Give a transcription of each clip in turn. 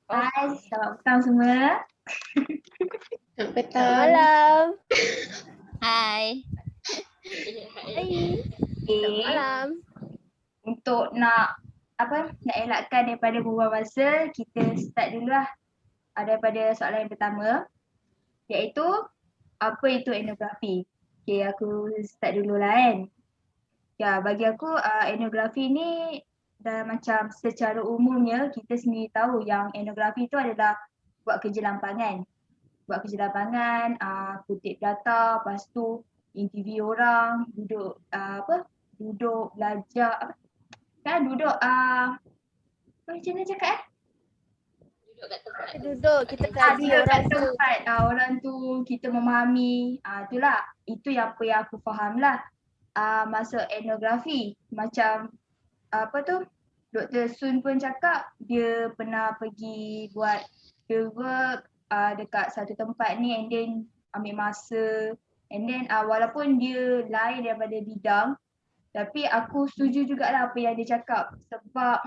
Oh, Hai, selamat petang semua. Selamat selamat petang. malam. Hai. Hai. Okay. Selamat malam. Untuk nak elakkan daripada buang masa, kita start dulu lah daripada soalan yang pertama, iaitu apa itu etnografi. Okay, aku start dulu lah kan. Ya, bagi aku etnografi ni dah macam secara umumnya kita sendiri tahu yang etnografi itu adalah buat kerja lampangan. Buat kerja lapangan, kutip data, lepas tu interview orang, duduk duduk belajar duduk macam mana cakap Duduk kat tempat. Duduk, kita kaji duduk orang kat tu. tempat orang tu, kita memahami, itulah, itu yang apa yang aku faham lah masa etnografi. Macam Dr. Sun pun cakap dia pernah pergi buat field work dekat satu tempat ni, and then ambil masa, and then walaupun dia lain daripada bidang, tapi aku setuju jugalah apa yang dia cakap, sebab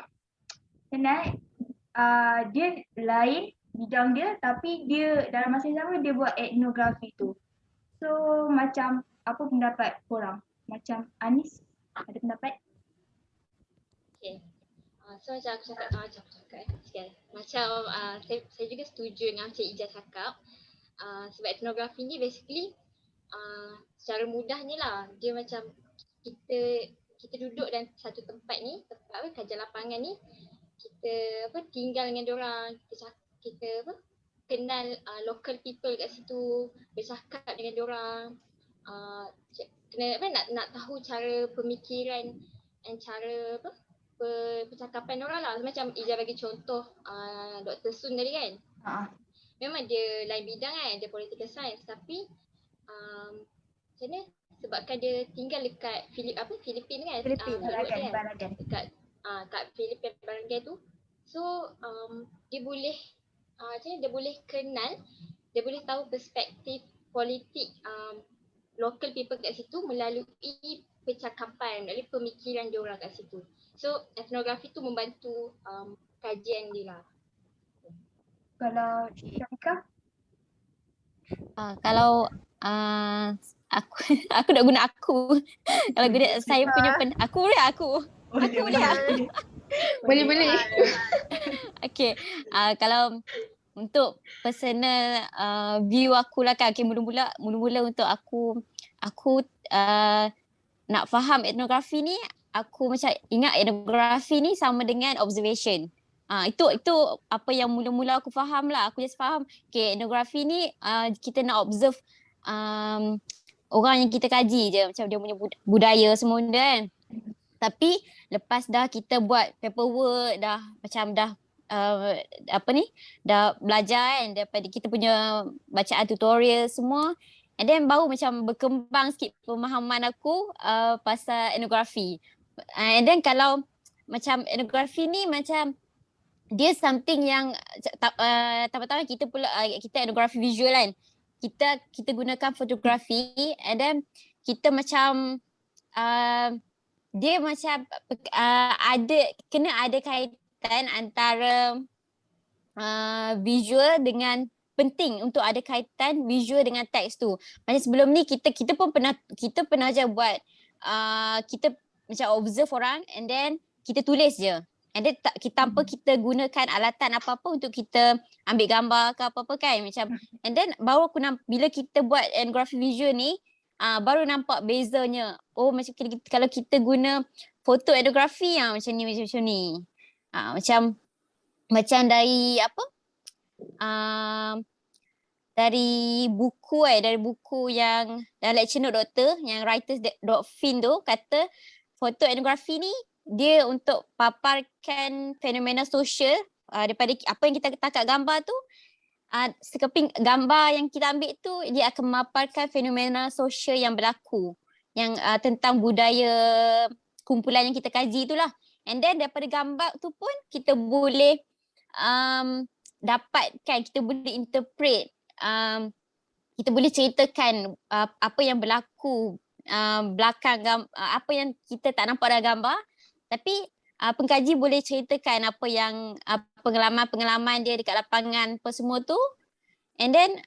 dia lain bidang dia, tapi dia dalam masa yang sama dia buat etnografi tu. So macam apa pendapat korang? Macam Anis ada pendapat? Okay. So macam aku cakap, macam saya juga setuju dengan Cik Ijaz cakap. Sebab etnografi ni basically secara mudahnya lah, dia macam kita duduk dalam satu tempat ni, tempat kajian lapangan ni, kita tinggal dengan diorang, kita kenal local people kat situ, bercakap dengan diorang, nak tahu cara pemikiran dan cara percakapan orang lah. Macam Ija bagi contoh Dr. Sun tadi kan. Memang dia lain bidang kan, dia political science, tapi macam mana, sebabkan dia tinggal dekat Filipin kan. Balagan. Dekat kat Filipin Barangay tu. So dia boleh dia boleh kenal, dia boleh tahu perspektif politik local people kat situ melalui percakapan, melalui pemikiran dia orang kat situ. So etnografi tu membantu kajian dia lah. Kalau Syarika? Kalau aku nak guna aku. Kalau guna saya punya aku boleh aku. Aku boleh. Boleh. Okay. Kalau untuk personal view aku lah kan. Okay, mula-mula untuk aku nak faham etnografi ni, aku macam ingat etnografi ni sama dengan observation. Itu apa yang mula-mula aku faham lah. Aku just faham, okay, etnografi ni kita nak observe orang yang kita kaji je, macam dia punya budaya semua benda kan. Tapi lepas dah kita buat paperwork, dah dah belajar kan, daripada kita punya bacaan tutorial semua, and then baru macam berkembang sikit pemahaman aku pasal etnografi. And then kalau macam etnografi ni macam dia something yang pertama-tama kita etnografi visual kan. Kita gunakan fotografi, and then kita macam dia macam kena ada kaitan antara visual dengan, penting untuk ada kaitan visual dengan teks tu. Macam sebelum ni kita pun pernah je buat kita macam observe orang, and then kita tulis je. And then tanpa kita gunakan alatan apa-apa untuk kita ambil gambar ke apa-apa kan. Macam, and then baru bila kita buat etnografi visual ni, baru nampak bezanya. Oh, macam kalau kita guna foto etnografi macam ni. Macam dari dari buku yang dalam lecture note doktor yang writers.fin tu kata foto etnografi ni dia untuk paparkan fenomena sosial daripada apa yang kita tangkap gambar tu. Sekeping gambar yang kita ambil tu dia akan memaparkan fenomena sosial yang berlaku, yang tentang budaya kumpulan yang kita kaji itulah. And then daripada gambar tu pun kita boleh dapatkan, kita boleh interpret, kita boleh ceritakan apa yang berlaku belakang apa yang kita tak nampak dalam gambar, tapi pengkaji boleh ceritakan apa yang pengalaman-pengalaman dia dekat lapangan apa semua tu. And then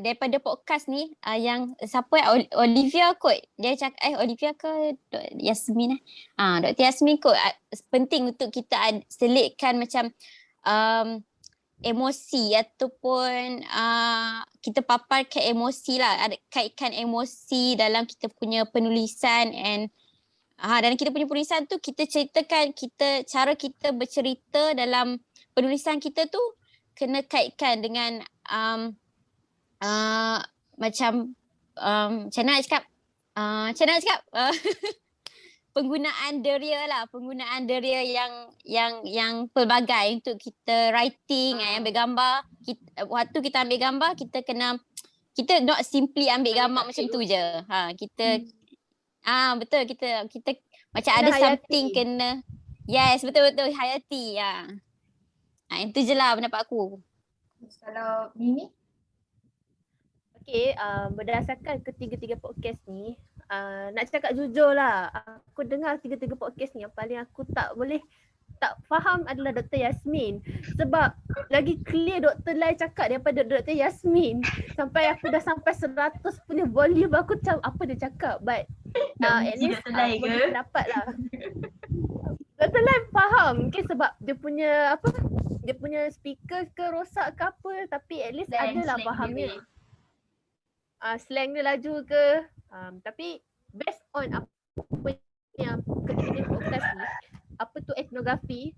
daripada podcast ni yang siapa Olivia kot, dia cakap Olivia ke Yasmin Dr. Yasmin kot, penting untuk kita selitkan macam emosi ataupun kita paparkan emosi lah, kaitkan emosi dalam kita punya penulisan. And dalam kita punya penulisan tu kita ceritakan cara kita bercerita dalam penulisan kita tu kena kaitkan dengan macam macam mana nak cakap penggunaan deria yang pelbagai untuk kita writing, ambil gambar. Waktu kita ambil gambar kita not simply ambil gambar macam tu je. Kita betul, kita macam ada something kena. Yes, betul hayati. Itu je lah pendapat aku. Kalau Mimi? Okay, berdasarkan ketiga-tiga podcast ni, nak cakap jujur lah, aku dengar tiga-tiga podcast ni yang paling aku tak faham adalah Dr. Yasmin. Sebab lagi clear Dr. Lai cakap daripada Dr. Yasmin. Sampai aku dah sampai 100 punya volume, aku macam apa dia cakap. But at least boleh dapat lah. Dr. Lai faham mungkin sebab dia punya speaker ke rosak ke apa, tapi at least adalah fahamnya. Slang dia laju ke, tapi based on apa yang ketiga podcast ni, apa tu etnografi,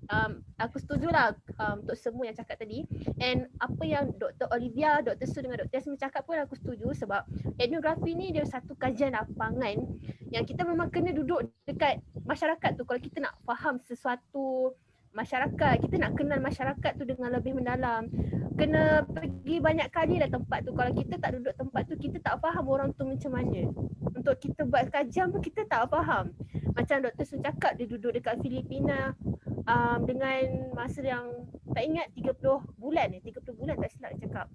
aku setujulah untuk semua yang cakap tadi. And apa yang Dr. Olivia, Dr. Su dengan Dr. Yasmin cakap pun aku setuju, sebab etnografi ni dia satu kajian lapangan yang kita memang kena duduk dekat masyarakat tu. Kalau kita nak faham sesuatu masyarakat, kita nak kenal masyarakat tu dengan lebih mendalam, kena pergi banyak kali lah tempat tu. Kalau kita tak duduk tempat tu, kita tak faham orang tu macam mana. Untuk kita buat kajian pun kita tak faham. Macam Dr. Su cakap, dia duduk dekat Filipina dengan masa yang tak ingat 30 bulan tak silap dia cakap,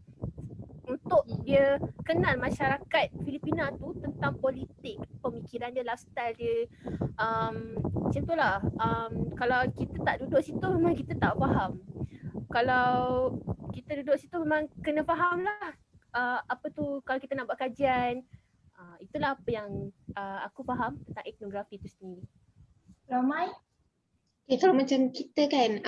untuk dia kenal masyarakat Filipina tu tentang politik, pemikiran dia, lifestyle dia, macam tu lah. Kalau kita tak duduk situ memang kita tak faham. Kalau kita duduk situ memang kena faham lah apa tu kalau kita nak buat kajian. Itulah apa yang aku faham tentang etnografi tu sendiri. Ramai? Okay, kalau macam kita kan,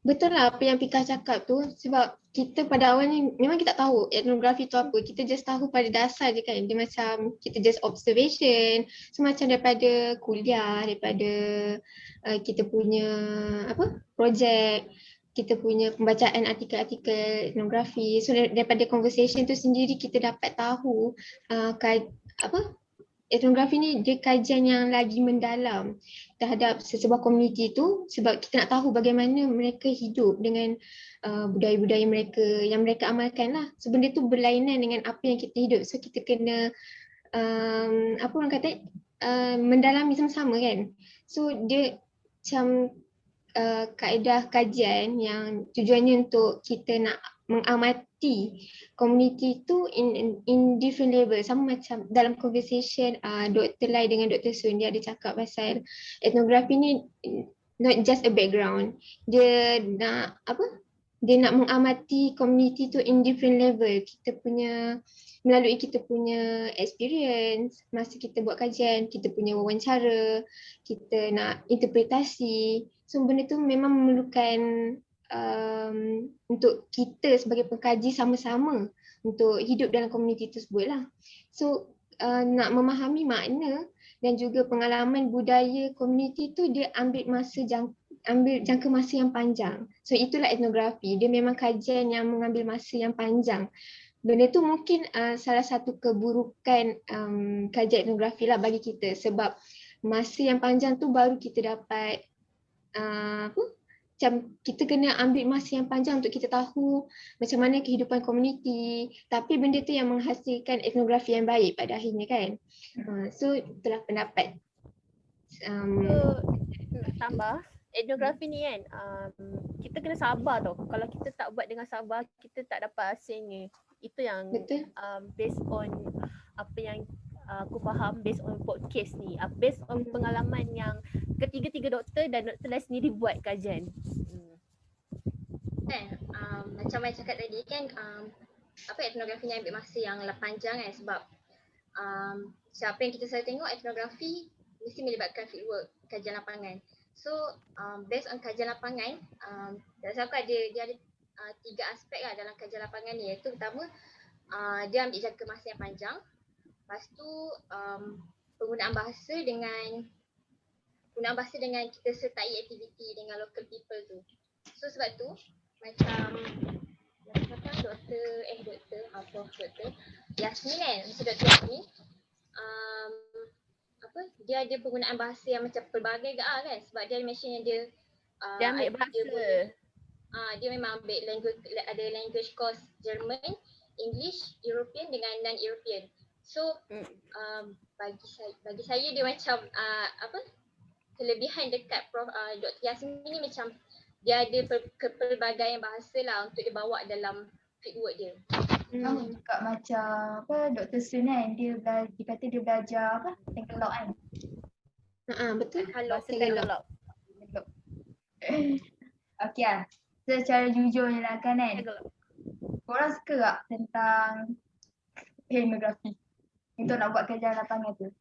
betul lah apa yang Pika cakap tu, sebab kita pada awalnya memang kita tak tahu etnografi tu apa. Kita just tahu pada dasar je kan, dia macam kita just observation semacam daripada kuliah, daripada kita punya projek, kita punya pembacaan artikel-artikel etnografi. So daripada conversation tu sendiri kita dapat tahu etnografi ni dia kajian yang lagi mendalam terhadap sesebuah komuniti tu, sebab kita nak tahu bagaimana mereka hidup dengan budaya-budaya mereka yang mereka amalkan lah. So benda tu berlainan dengan apa yang kita hidup. So kita kena mendalami sama-sama kan. So dia macam kaedah kajian yang tujuannya untuk kita nak mengamati komuniti tu in different level. Sama macam dalam conversation Dr. Lai dengan Dr. Sun, dia ada cakap pasal etnografi ni not just a background. Dia nak mengamati komuniti tu in different level. Kita punya, melalui kita punya experience masa kita buat kajian, kita punya wawancara, kita nak interpretasi. So benda tu memang memerlukan untuk kita sebagai pengkaji sama-sama untuk hidup dalam komuniti tersebut lah. So nak memahami makna dan juga pengalaman budaya komuniti tu, dia ambil jangka masa yang panjang. So itulah etnografi, dia memang kajian yang mengambil masa yang panjang. Benda tu mungkin salah satu keburukan kajian etnografi lah bagi kita, sebab masa yang panjang tu baru kita dapat macam kita kena ambil masa yang panjang untuk kita tahu macam mana kehidupan komuniti, tapi benda tu yang menghasilkan etnografi yang baik pada akhirnya kan. So itulah pendapat. Nak tambah, etnografi ni kan, kita kena sabar tau. Kalau kita tak buat dengan sabar, kita tak dapat hasilnya. Itu yang based on apa yang aku faham based on podcast ni. Based on pengalaman yang ketiga-tiga doktor dan Dr. Lai sendiri buat kajian. Kan macam saya cakap tadi kan etnografi ni ambil masa yang panjang kan sebab siapa yang kita selalu tengok etnografi mesti melibatkan fieldwork, kajian lapangan. So based on kajian lapangan, saya aku dia ada 3 aspek lah dalam kajian lapangan ni, iaitu pertama dia ambil jangka masa yang panjang. Lepas tu penggunaan bahasa dengan kita sertai aktiviti dengan local people tu. So sebab tu macam doktor Yasmin kan, Dr. Yasmin dia ada penggunaan bahasa yang macam pelbagai kan, sebab dia mention yang dia ambil bahasa. Dia memang ambil language course German, English, European dengan non-European. So bagi saya dia macam kelebihan dekat Dr. Yasmin ni macam dia ada kepelbagaian bahasa lah untuk dia bawa dalam fieldwork dia. Sama juga macam Dr. Sun kan, dia kata dia belajar Tagalog kan. Betul. Bahasa Tagalog. Okey lah. Secara jujurnya lah kan. Korang suka tak tentang etnografi? Untuk nak buat kerja lapangan tu.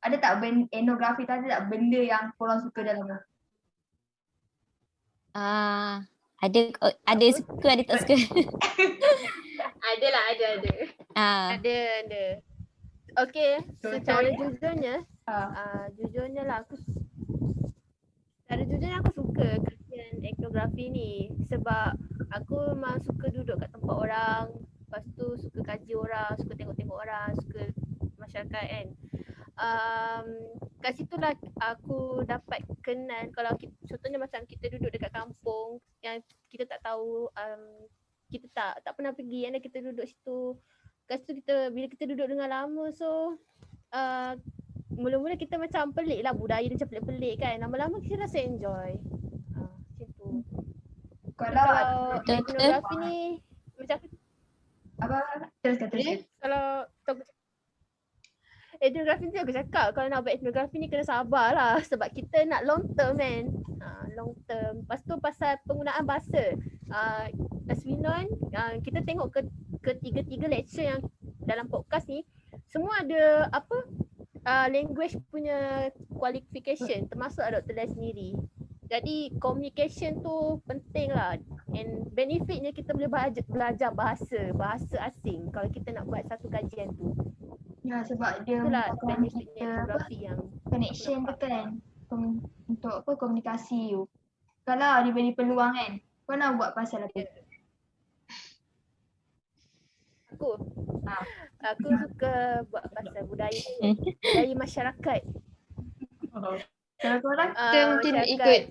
Ada tak etnografi tu, ada tak benda yang korang suka dalam tu? Ada suka, ada tak suka. Ada. Ada. Okey, secara jujurnya, aku suka kajian etnografi ni sebab aku memang suka duduk kat tempat orang, lepas tu suka kaji orang, suka tengok-tengok orang, suka masyarakat kan. Kat situlah aku dapat kenal, kalau contohnya macam kita duduk dekat kampung yang kita tak tahu, kita tak pernah pergi, and kita duduk situ. Kat situ bila kita duduk dengan lama, so mula-mula kita macam pelik lah, budaya dia macam pelik-pelik kan. Lama-lama kita rasa enjoy. Macam tu. Kalau etnografi ni macam Terus. kalau etnografi tu aku cakap, kalau nak buat etnografi ni kena sabar lah sebab kita nak long term kan. Long term. Lepas tu pasal penggunaan bahasa. As we know, kita tengok ketiga-tiga lecture yang dalam podcast ni, semua ada language punya qualification, termasuk Dr. Lai sendiri. Jadi communication tu penting lah, and benefitnya kita boleh belajar bahasa asing kalau kita nak buat satu kajian tu. Ya, sebab dia itulah merupakan benefitnya etnografi yang connection tu kan, untuk komunikasi tu. Kalau dia beri peluang kan, kau nak buat pasal apa? Aku suka buat pasal budaya masyarakat. Kalau korang? Kita mungkin ikut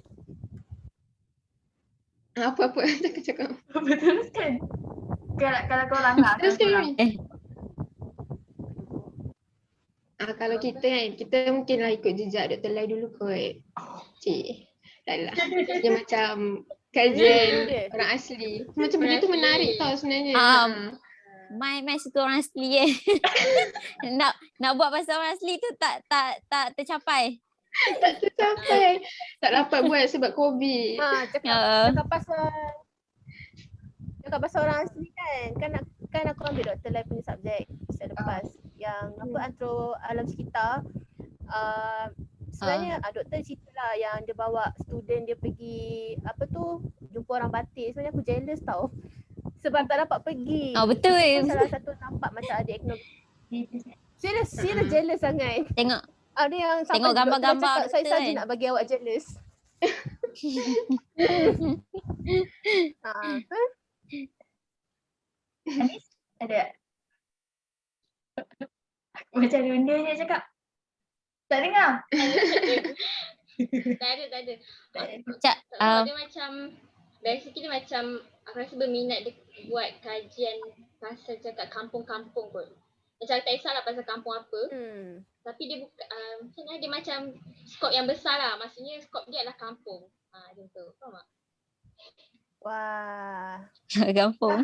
apa-apa cakap. Betul kan? Kalau korang lah. Kalau kita kan, kita mungkinlah ikut jejak Dr. Lai dulu kot. Tak adalah. Dia macam kajian orang asli. Macam benda tu menarik tau sebenarnya. Mai suka orang asli nak buat pasal orang asli tu tak tercapai. Tak tercapai. Tak dapat buat sebab COVID. Cakap pasal orang asli kan aku ambil Dr. Lai punya subjek selepas yang antro alam sekitar. Sebenarnya doktor cerita lah yang dia bawa student dia pergi jumpa orang batik. Sebenarnya aku jealous tau sebab tak dapat pergi. Betul. Salah satu nampak macam ada etnografi. Serius jealous sangat. Tengok ada yang tengok gambar-gambar saya saja nak bagi awak jealous. Anis ada? Macam runda je cakap. Tak dengar? Tak ada. Dia macam dari segi dia macam aku rasa berminat dia buat kajian pasal cakap kampung-kampung kot. Macam tak kisahlah pasal kampung apa. Tapi dia dia macam skop yang besar lah. Maksudnya skop dia adalah kampung. Macam tu. Faham tak? Wah. Kampung.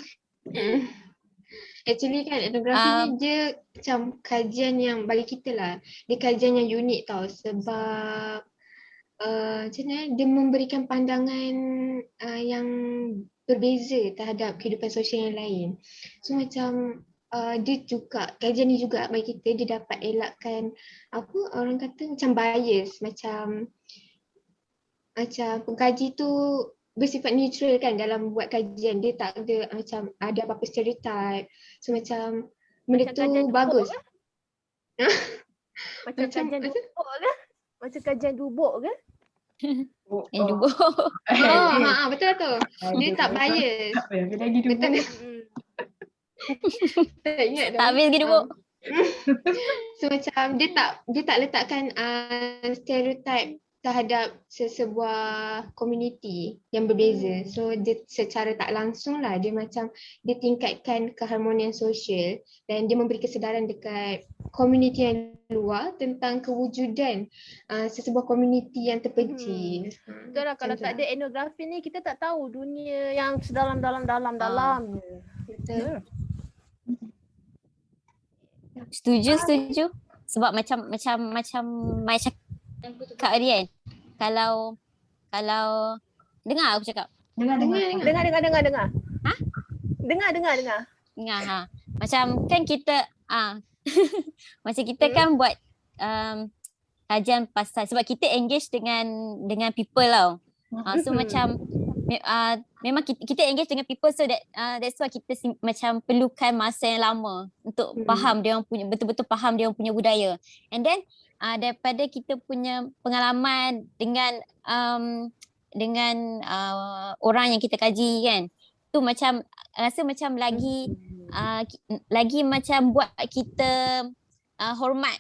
Actually kan etnografi ni dia macam kajian yang bagi kita lah, dia kajian yang unik tau sebab macam mana dia memberikan pandangan yang berbeza terhadap kehidupan sosial yang lain. So macam dia juga, kajian ni juga bagi kita dia dapat elakkan apa orang kata macam bias, macam pengkaji tu bersifat neutral kan dalam buat kajian, dia tak ada macam ada apa-apa stereotype. So macam benda Macam kajian tu bagus. Macam kajian dubuk ke? Macam kajian dubuk ke? Dubuk. Betul tu. Dia tak bias. Tak payah lagi dulu. Betul. Tak ingat dah. Tak habis lagi dubuk. So macam dia tak letakkan stereotype terhadap sebuah komuniti yang berbeza. So dia secara tak langsung lah dia macam dia tingkatkan keharmonian sosial dan dia memberi kesedaran dekat komuniti yang luar tentang kewujudan sesebuah komuniti yang terpencil. Betul lah, kalau tak ada etnografi ni kita tak tahu dunia yang sedalam-dalam. Betul. Setuju. Sebab macam Mai cakap tadi kan. Kalau dengar aku cakap. Dengar. Dengar. Ha? Dengar. Dengar ha. Macam kan kita macam kita kan buat kajian pasal sebab kita engage dengan people tau. So macam memang kita engage dengan people, so that's why kita macam perlukan masa yang lama untuk faham dia orang punya, betul-betul faham dia orang punya budaya. And then daripada kita punya pengalaman dengan orang yang kita kaji kan, tu macam rasa macam lagi macam buat kita hormat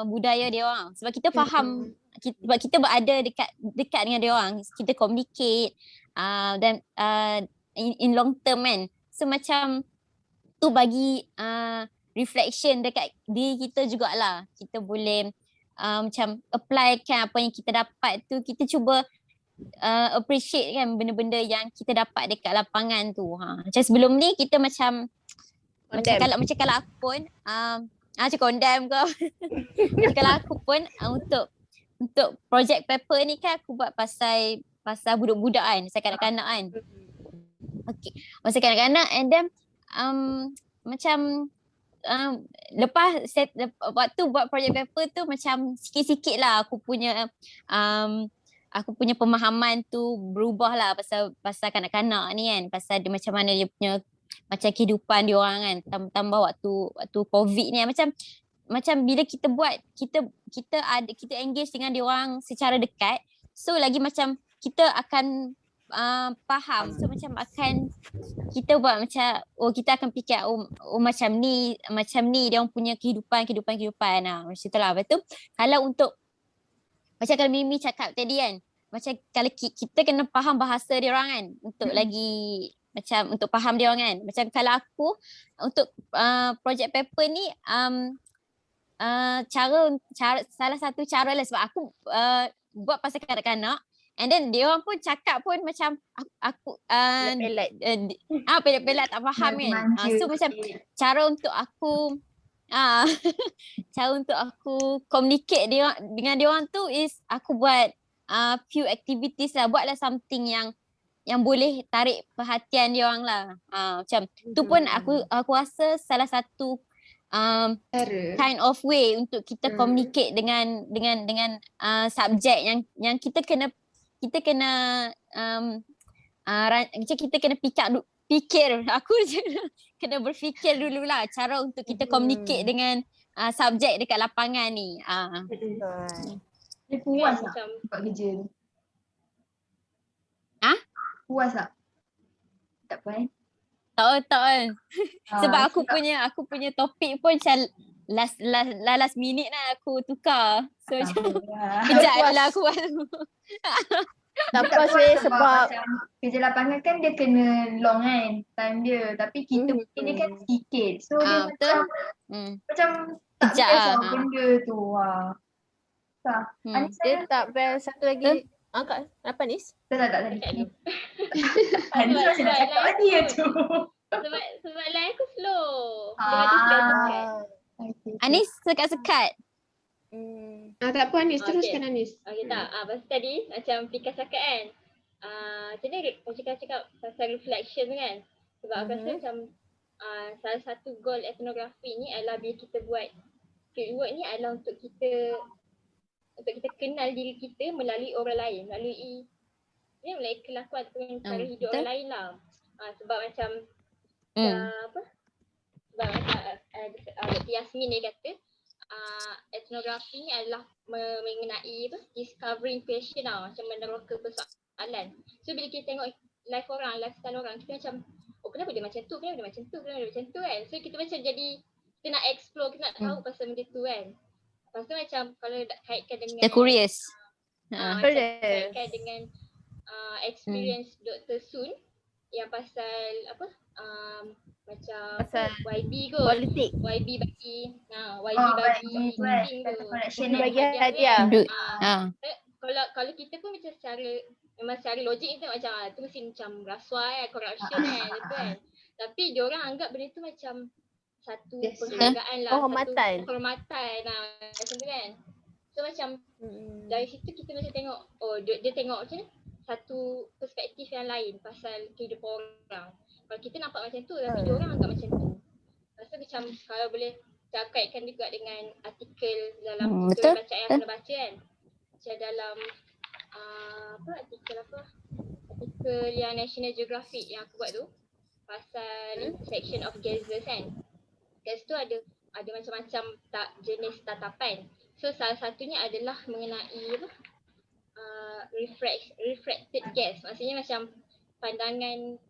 budaya dia orang, sebab kita faham sebab kita berada dekat dengan dia orang, kita communicate dan in long term kan. So macam tu bagi reflection dekat diri kita jugalah. Kita boleh macam applykan apa yang kita dapat tu, kita cuba appreciate kan benda-benda yang kita dapat dekat lapangan tu. Macam sebelum ni kita macam kalau aku pun macam condemn kau. Macam kalau aku pun untuk project paper ni kan aku buat pasal budak-budak kan, pasal kanak-kanak kan. Okay, pasal kanak-kanak, and then macam lepas waktu buat project paper tu macam sikit-sikit lah aku punya pemahaman tu berubah lah pasal kanak-kanak ni kan, pasal dia macam mana dia punya macam kehidupan dia orang kan, tambah waktu COVID ni macam bila kita buat kita engage dengan dia orang secara dekat, so lagi macam kita akan faham. So macam kita buat macam kita akan fikir macam ni dia orang punya kehidupan macam itulah. Lepas tu kalau untuk macam kalau Mimi cakap tadi kan, macam kalau kita kena faham bahasa dia orang kan, untuk lagi macam untuk faham dia orang kan. Macam kalau aku untuk project paper ni cara salah satu cara lah, sebab aku buat pasal kanak-kanak, and then dia orang pun cakap pun macam aku pelat tak faham kan. So macam cara untuk aku cara untuk aku communicate dengan dia orang tu is aku buat few activities lah, buatlah something yang boleh tarik perhatian dia orang lah. Macam tu pun aku rasa salah satu kind of way untuk kita communicate dengan subjek yang kita kena fikir aku kena berfikir dululah cara untuk kita communicate dengan subjek dekat lapangan ni. Dia puas tak buat kerja ni? Puas tak? Tak puas? Tak kan. Sebab aku punya topik pun macam last minute lah aku tukar. So macam kejap lah aku buat. Tak puas sebab kerja lapangan kan dia kena long kan time dia, tapi kita mungkin dia kan sikit. So dia macam tak Kejap best lah. lah benda tu. dia tak best. Satu lagi Kak, apa Nis? Tak tadi. Anis masih nak cakap tadi tu. sebab line aku slow. Dia macam sekat-sekat. Okay. Anis sekat-sekat. Tak apa Anis, Okay. teruskan Anis. Okay tak, pasal tadi macam Pika cakap kan, macam ni macam cakap pasal reflection tu kan. Sebab aku rasa macam salah satu goal etnografi ni adalah bila kita buat fieldwork ni adalah untuk kita kenal diri kita melalui orang lain, melalui kelakuan ataupun cara hidup betul. orang lain lah. Sebab macam apa? Sebab macam Dr. Yasmin ni kata etnografi ni adalah mengenai discovering question lah, macam meneroka persoalan. So bila kita tengok lifestyle orang, kita macam kenapa dia macam tu, kenapa dia macam tu kan. So kita macam jadi, kita nak explore, kita nak tahu pasal benda tu kan. Lepas tu macam kalau kaitkan dengan Dia curious. macam kaitkan dengan experience Dr. Sun yang pasal apa macam Pasal YB kot. politik. YB bagi bagi tu kan, meeting kata tu. collection Dia ni. bagi hadiah. Kalau kita pun macam memang secara logik kita macam tu mesti macam rasuah kan, corruption kan, betul kan. Tapi diorang anggap benda tu macam satu Biasa. penghargaan lah, Penghormatan. satu penghormatan macam tu kan. So macam dari situ kita macam tengok, dia tengok macam ni satu perspektif yang lain pasal kehidupan orang. Kalau kita nampak macam tu tapi diorang anggap macam tu. Rasa macam kalau boleh kaitkan juga dengan artikel dalam betul. bacaan yang aku baca kan. Macam dalam artikel yang National Geographic yang aku buat tu pasal intersection of gases kan. Gas tu ada macam-macam jenis tatapan. So salah satunya adalah mengenai refracted gas. Maksudnya macam pandangan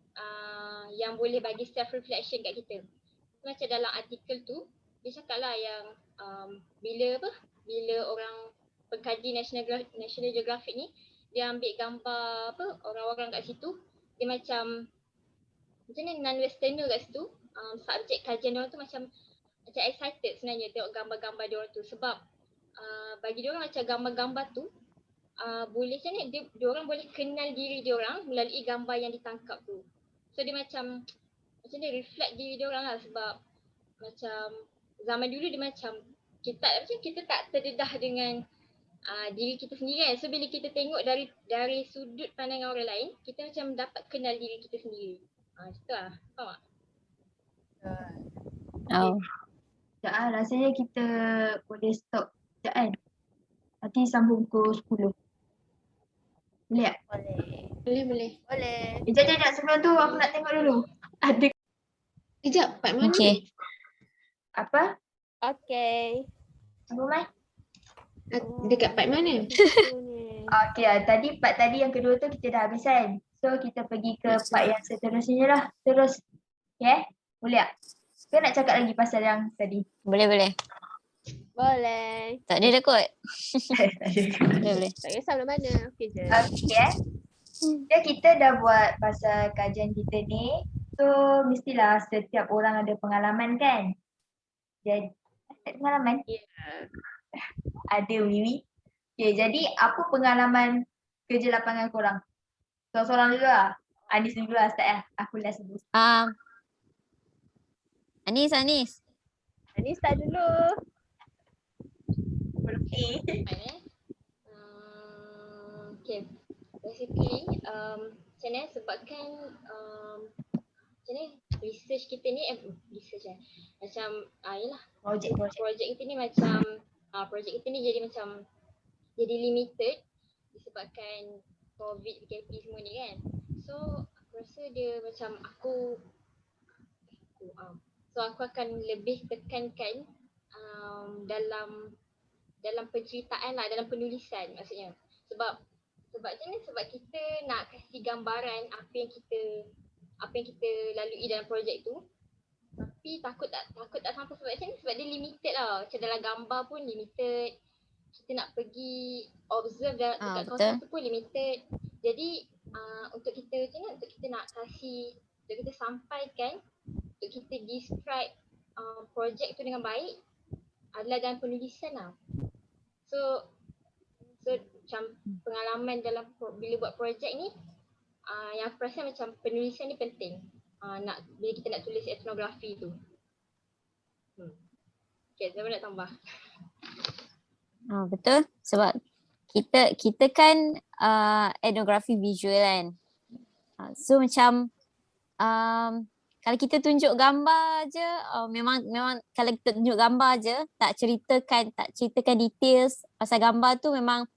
yang boleh bagi self reflection kat kita. Macam dalam artikel tu dia cakap lah yang bila orang pengkaji National Geographic ni dia ambil gambar orang-orang kat situ, dia macam ni non-westerner kat situ, subjek kajian diorang tu macam excited sebenarnya tengok gambar-gambar diorang tu sebab bagi diorang macam gambar-gambar tu boleh macam ni diorang boleh kenal diri diorang melalui gambar yang ditangkap tu. So dia macam ni reflect diri diorang lah sebab macam zaman dulu dia macam kita tak terdedah dengan diri kita sendiri kan. So bila kita tengok dari sudut pandangan orang lain, kita macam dapat kenal diri kita sendiri. Macam tu lah. Faham tak? Sekejap rasanya kita boleh stop sekejap kan. Nanti sambung pukul 10. Boleh tak? Boleh. Sekejap. Sebelum tu aku nak tengok dulu. Ada Sekejap, part mana? Okay. apa? Okay. Apa Mai? Dekat part mana? Okay tadi part tadi yang kedua tu kita dah habis kan. So kita pergi ke part yang seterusnya lah. Terus. Okay? Boleh tak? Ke nak cakap lagi pasal yang tadi? Boleh. Boleh. Tak ada kot. Boleh. Tak kisah mana. Okey je. Okay. Jadi kita dah buat pasal kajian kita ni. So mestilah setiap orang ada pengalaman kan? Jadi ada pengalaman? Ada Wiwi. Okay, jadi apa pengalaman kerja lapangan korang? Seorang-seorang dulu lah. Anis dulu lah start lah. Aku last dulu. Anis. Anis start dulu. Okay. Okay. Basically, macam ni sebabkan macam ni research kita ni macam yelah projek kita ni macam projek kita ni jadi limited disebabkan COVID, PKP semua ni kan. So aku rasa dia macam aku akan lebih tekankan dalam penceritaan lah, dalam penulisan maksudnya. Sebab macam ni, sebab kita nak kasih gambaran apa yang kita lalui dalam projek tu. Tapi takut tak sampai sebab macam ni, sebab dia limited lah. Macam dalam gambar pun limited. Kita nak pergi observe dekat kawasan tu pun limited. Jadi untuk kita macam ni, untuk kita nak kasih, untuk kita sampaikan, untuk kita describe projek tu dengan baik adalah dalam penulisan lah. So macam pengalaman dalam bila buat projek ni yang aku rasa macam penulisan ni penting. bila kita nak tulis etnografi tu. Okay, siapa nak tambah? Betul, sebab kita kan etnografi visual kan. So macam kalau kita tunjuk gambar je, memang kalau kita tunjuk gambar je, tak ceritakan details pasal gambar tu, memang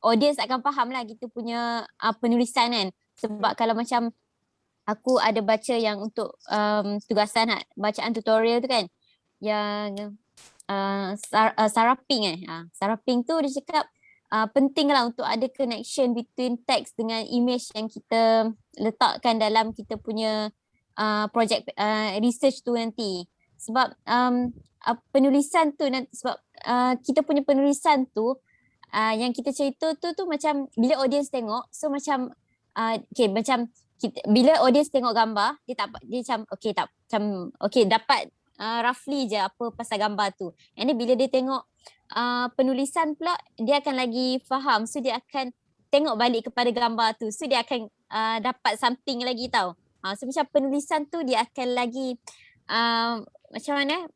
audience akan faham lah kita punya penulisan kan. Sebab kalau macam aku ada baca yang untuk tugasan bacaan tutorial tu kan, yang Sarah Pink Sarah Pink tu dia cakap penting lah untuk ada connection between text dengan image yang kita letakkan dalam kita punya project research tu nanti. Sebab penulisan tu nanti, sebab kita punya penulisan tu yang kita cerita tu macam bila audience tengok, so macam macam bila audience tengok gambar, dia macam dapat roughly je apa pasal gambar tu. And then bila dia tengok penulisan pula, dia akan lagi faham. So dia akan tengok balik kepada gambar tu. So dia akan dapat something lagi tau. So macam penulisan tu dia akan lagi macam mana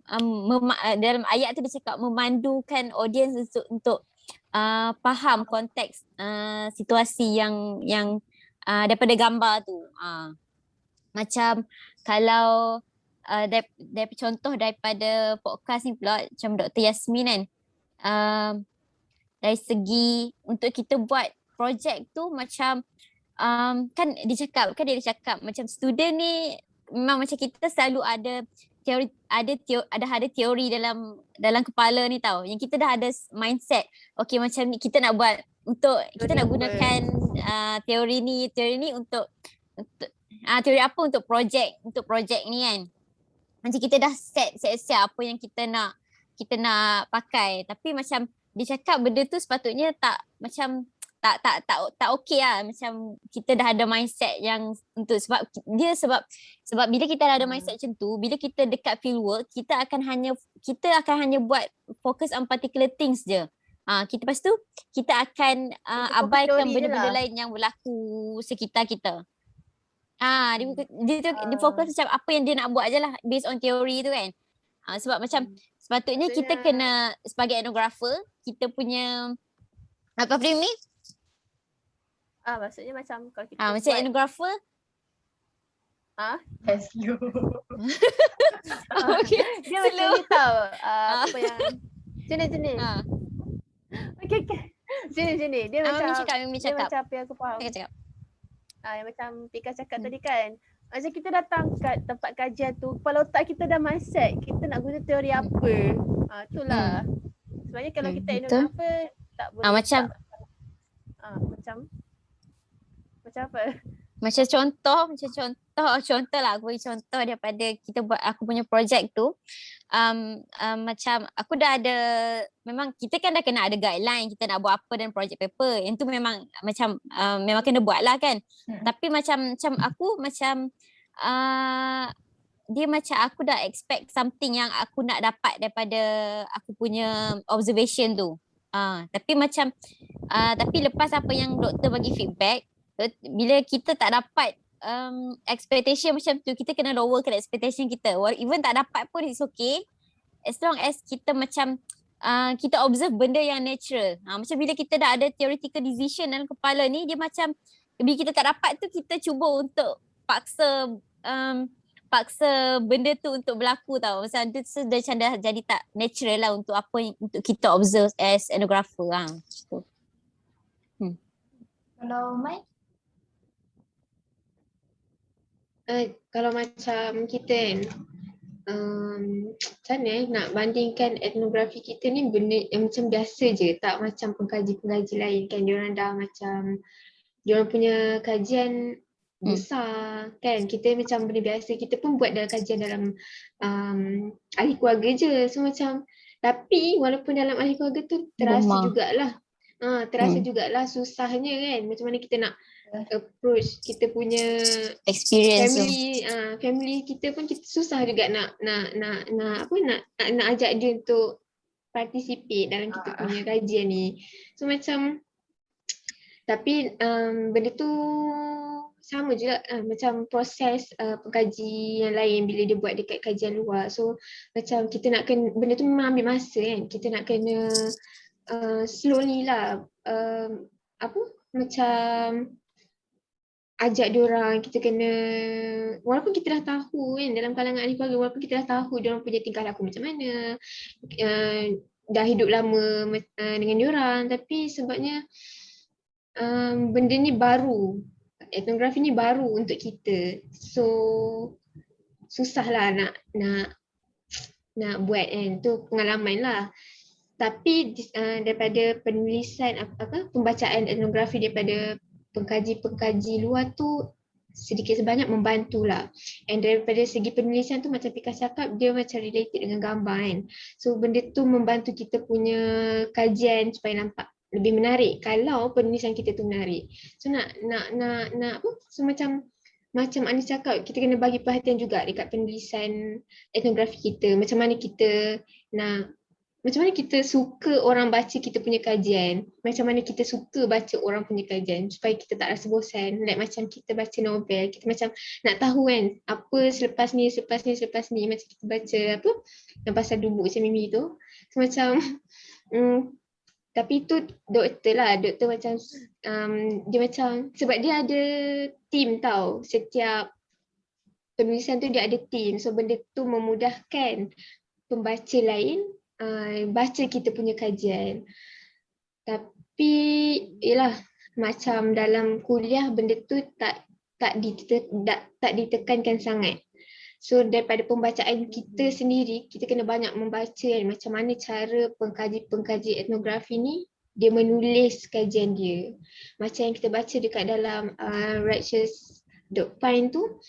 dalam ayat tu dia cakap memandukan audience untuk faham konteks situasi yang daripada gambar tu. Macam kalau contoh daripada podcast ni pula, macam Dr. Yasmin kan, dari segi untuk kita buat projek tu macam kan dia cakap macam student ni memang macam kita selalu ada teori dalam kepala ni tau, yang kita dah ada mindset, okay macam ni kita nak buat untuk kita nak gunakan teori ni untuk teori apa untuk projek ni kan. Macam kita dah set apa yang kita nak pakai, tapi macam dia cakap benda tu sepatutnya tak okey lah. Macam kita dah ada mindset yang untuk sebab bila kita dah ada mindset macam tu, bila kita dekat field work, kita akan hanya buat focus on particular things je. Lepas tu kita akan abaikan benda-benda lain yang berlaku sekitar kita. Dia fokus macam apa yang dia nak buat je lah based on teori tu kan. Sebab macam sepatutnya kita kena sebagai etnografer, kita punya apa frame ni? Maksudnya macam kalau kita macam etnografer SU. Okay. Dia macam ni tau, apa yang sini. Okay. Sini. Dia macam macam apa yang aku faham. Yang macam Tika cakap tadi kan, macam kita datang kat tempat kajian tu, kepala otak kita dah mindset kita nak guna teori apa. Itulah. Sebenarnya kalau kita etnografer tak boleh macam macam apa? Macam contoh lah, aku bagi contoh daripada kita buat aku punya projek tu. Macam aku dah ada, memang kita kan dah kena ada guideline kita nak buat apa dan project paper. Yang tu memang macam memang kena buat lah kan. Tapi macam aku macam dia macam aku dah expect something yang aku nak dapat daripada aku punya observation tu. Tapi macam tapi lepas apa yang doktor bagi feedback, bila kita tak dapat expectation macam tu, kita kena lowerkan expectation kita. Even tak dapat pun it's okay, as long as kita macam kita observe benda yang natural. Macam bila kita dah ada theoretical decision dalam kepala ni, dia macam bila kita tak dapat tu, kita cuba untuk paksa benda tu untuk berlaku tau. Macam tu macam dah jadi tak natural lah untuk apa yang untuk kita observe as ethnographer. Kalau Mai? Kalau macam kita kan, macam mana nak bandingkan etnografi kita ni benda yang macam biasa je, tak macam pengkaji-pengkaji lain kan. Diorang dah macam, diorang punya kajian besar kan. Kita macam benda biasa, kita pun buat dalam kajian dalam ahli keluarga je. So macam, tapi walaupun dalam ahli keluarga tu terasa jugalah jugalah susahnya kan. Macam mana kita nak approach kita punya experience family kita pun kita susah juga nak ajak dia untuk participate dalam kita punya kajian ni. So macam, tapi benda tu sama juga macam proses pengkaji yang lain bila dia buat dekat kajian luar. So macam kita nak kena, benda tu memang ambil masa kan. Kita nak kena slowly lah macam ajak diorang, kita kena, walaupun kita dah tahu kan dalam kalangan ahli keluarga, walaupun kita dah tahu diorang punya tingkah laku macam mana, dah hidup lama dengan diorang, tapi sebabnya benda ni baru, etnografi ni baru untuk kita, so susahlah nak buat kan, tu pengalaman lah. Tapi daripada penulisan pembacaan etnografi daripada pengkaji-pengkaji luar tu sedikit sebanyak membantulah. And daripada segi penulisan tu macam Pika cakap, dia macam related dengan gambar kan. So benda tu membantu kita punya kajian supaya nampak lebih menarik kalau penulisan kita tu menarik. So nak so macam Anis cakap, kita kena bagi perhatian juga dekat penulisan etnografi kita. Macam mana kita suka orang baca kita punya kajian. Macam mana kita suka baca orang punya kajian supaya kita tak rasa bosan. Like macam kita baca novel, kita macam nak tahu kan apa selepas ni. Macam kita baca yang pasal Dubuk Cik Mimi tu. So macam tapi tu doktor macam dia macam, sebab dia ada team tau. Setiap penulisan tu dia ada team. So benda tu memudahkan pembaca lain baca kita punya kajian. Tapi yalah, macam dalam kuliah benda tu tak ditekankan sangat. So daripada pembacaan kita sendiri, kita kena banyak membaca kan, macam mana cara pengkaji etnografi ni dia menulis kajian dia. Macam yang kita baca dekat dalam Righteous.Pine tu,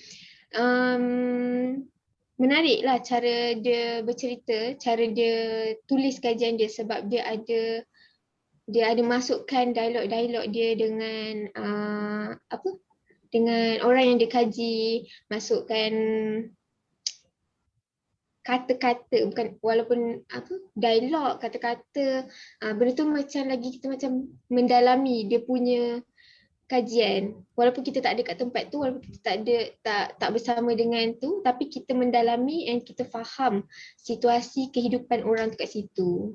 menarik lah cara dia bercerita, cara dia tulis kajian dia, sebab dia ada masukkan dialog-dialog dia dengan dengan orang yang dia kaji, masukkan kata-kata, bukan walaupun dialog, kata-kata, benda tu macam lagi kita macam mendalami dia punya kajian. Walaupun kita tak ada kat tempat tu, walaupun kita tak bersama dengan tu, tapi kita mendalami dan kita faham situasi kehidupan orang tu kat situ.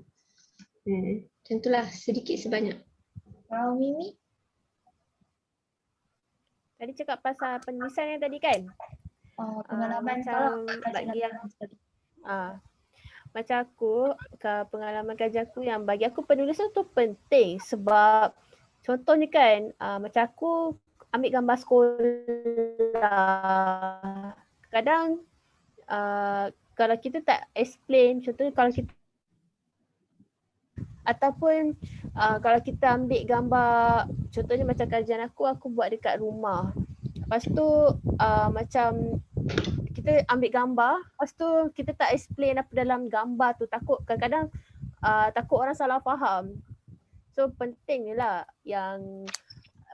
Macam itulah sedikit sebanyak. Mimi? Tadi cakap pasal penulisan yang tadi kan? Pengalaman macam bagi yang macam aku, pengalaman kajian aku yang bagi aku penulisan tu penting sebab contohnya kan, macam aku ambil gambar sekolah. Kadang kalau kita tak explain, contohnya kalau kita ataupun kalau kita ambil gambar, contohnya macam kajian aku buat dekat rumah. Lepas tu macam kita ambil gambar, lepas tu kita tak explain apa dalam gambar tu, takut kadang-kadang takut orang salah faham. So penting lah yang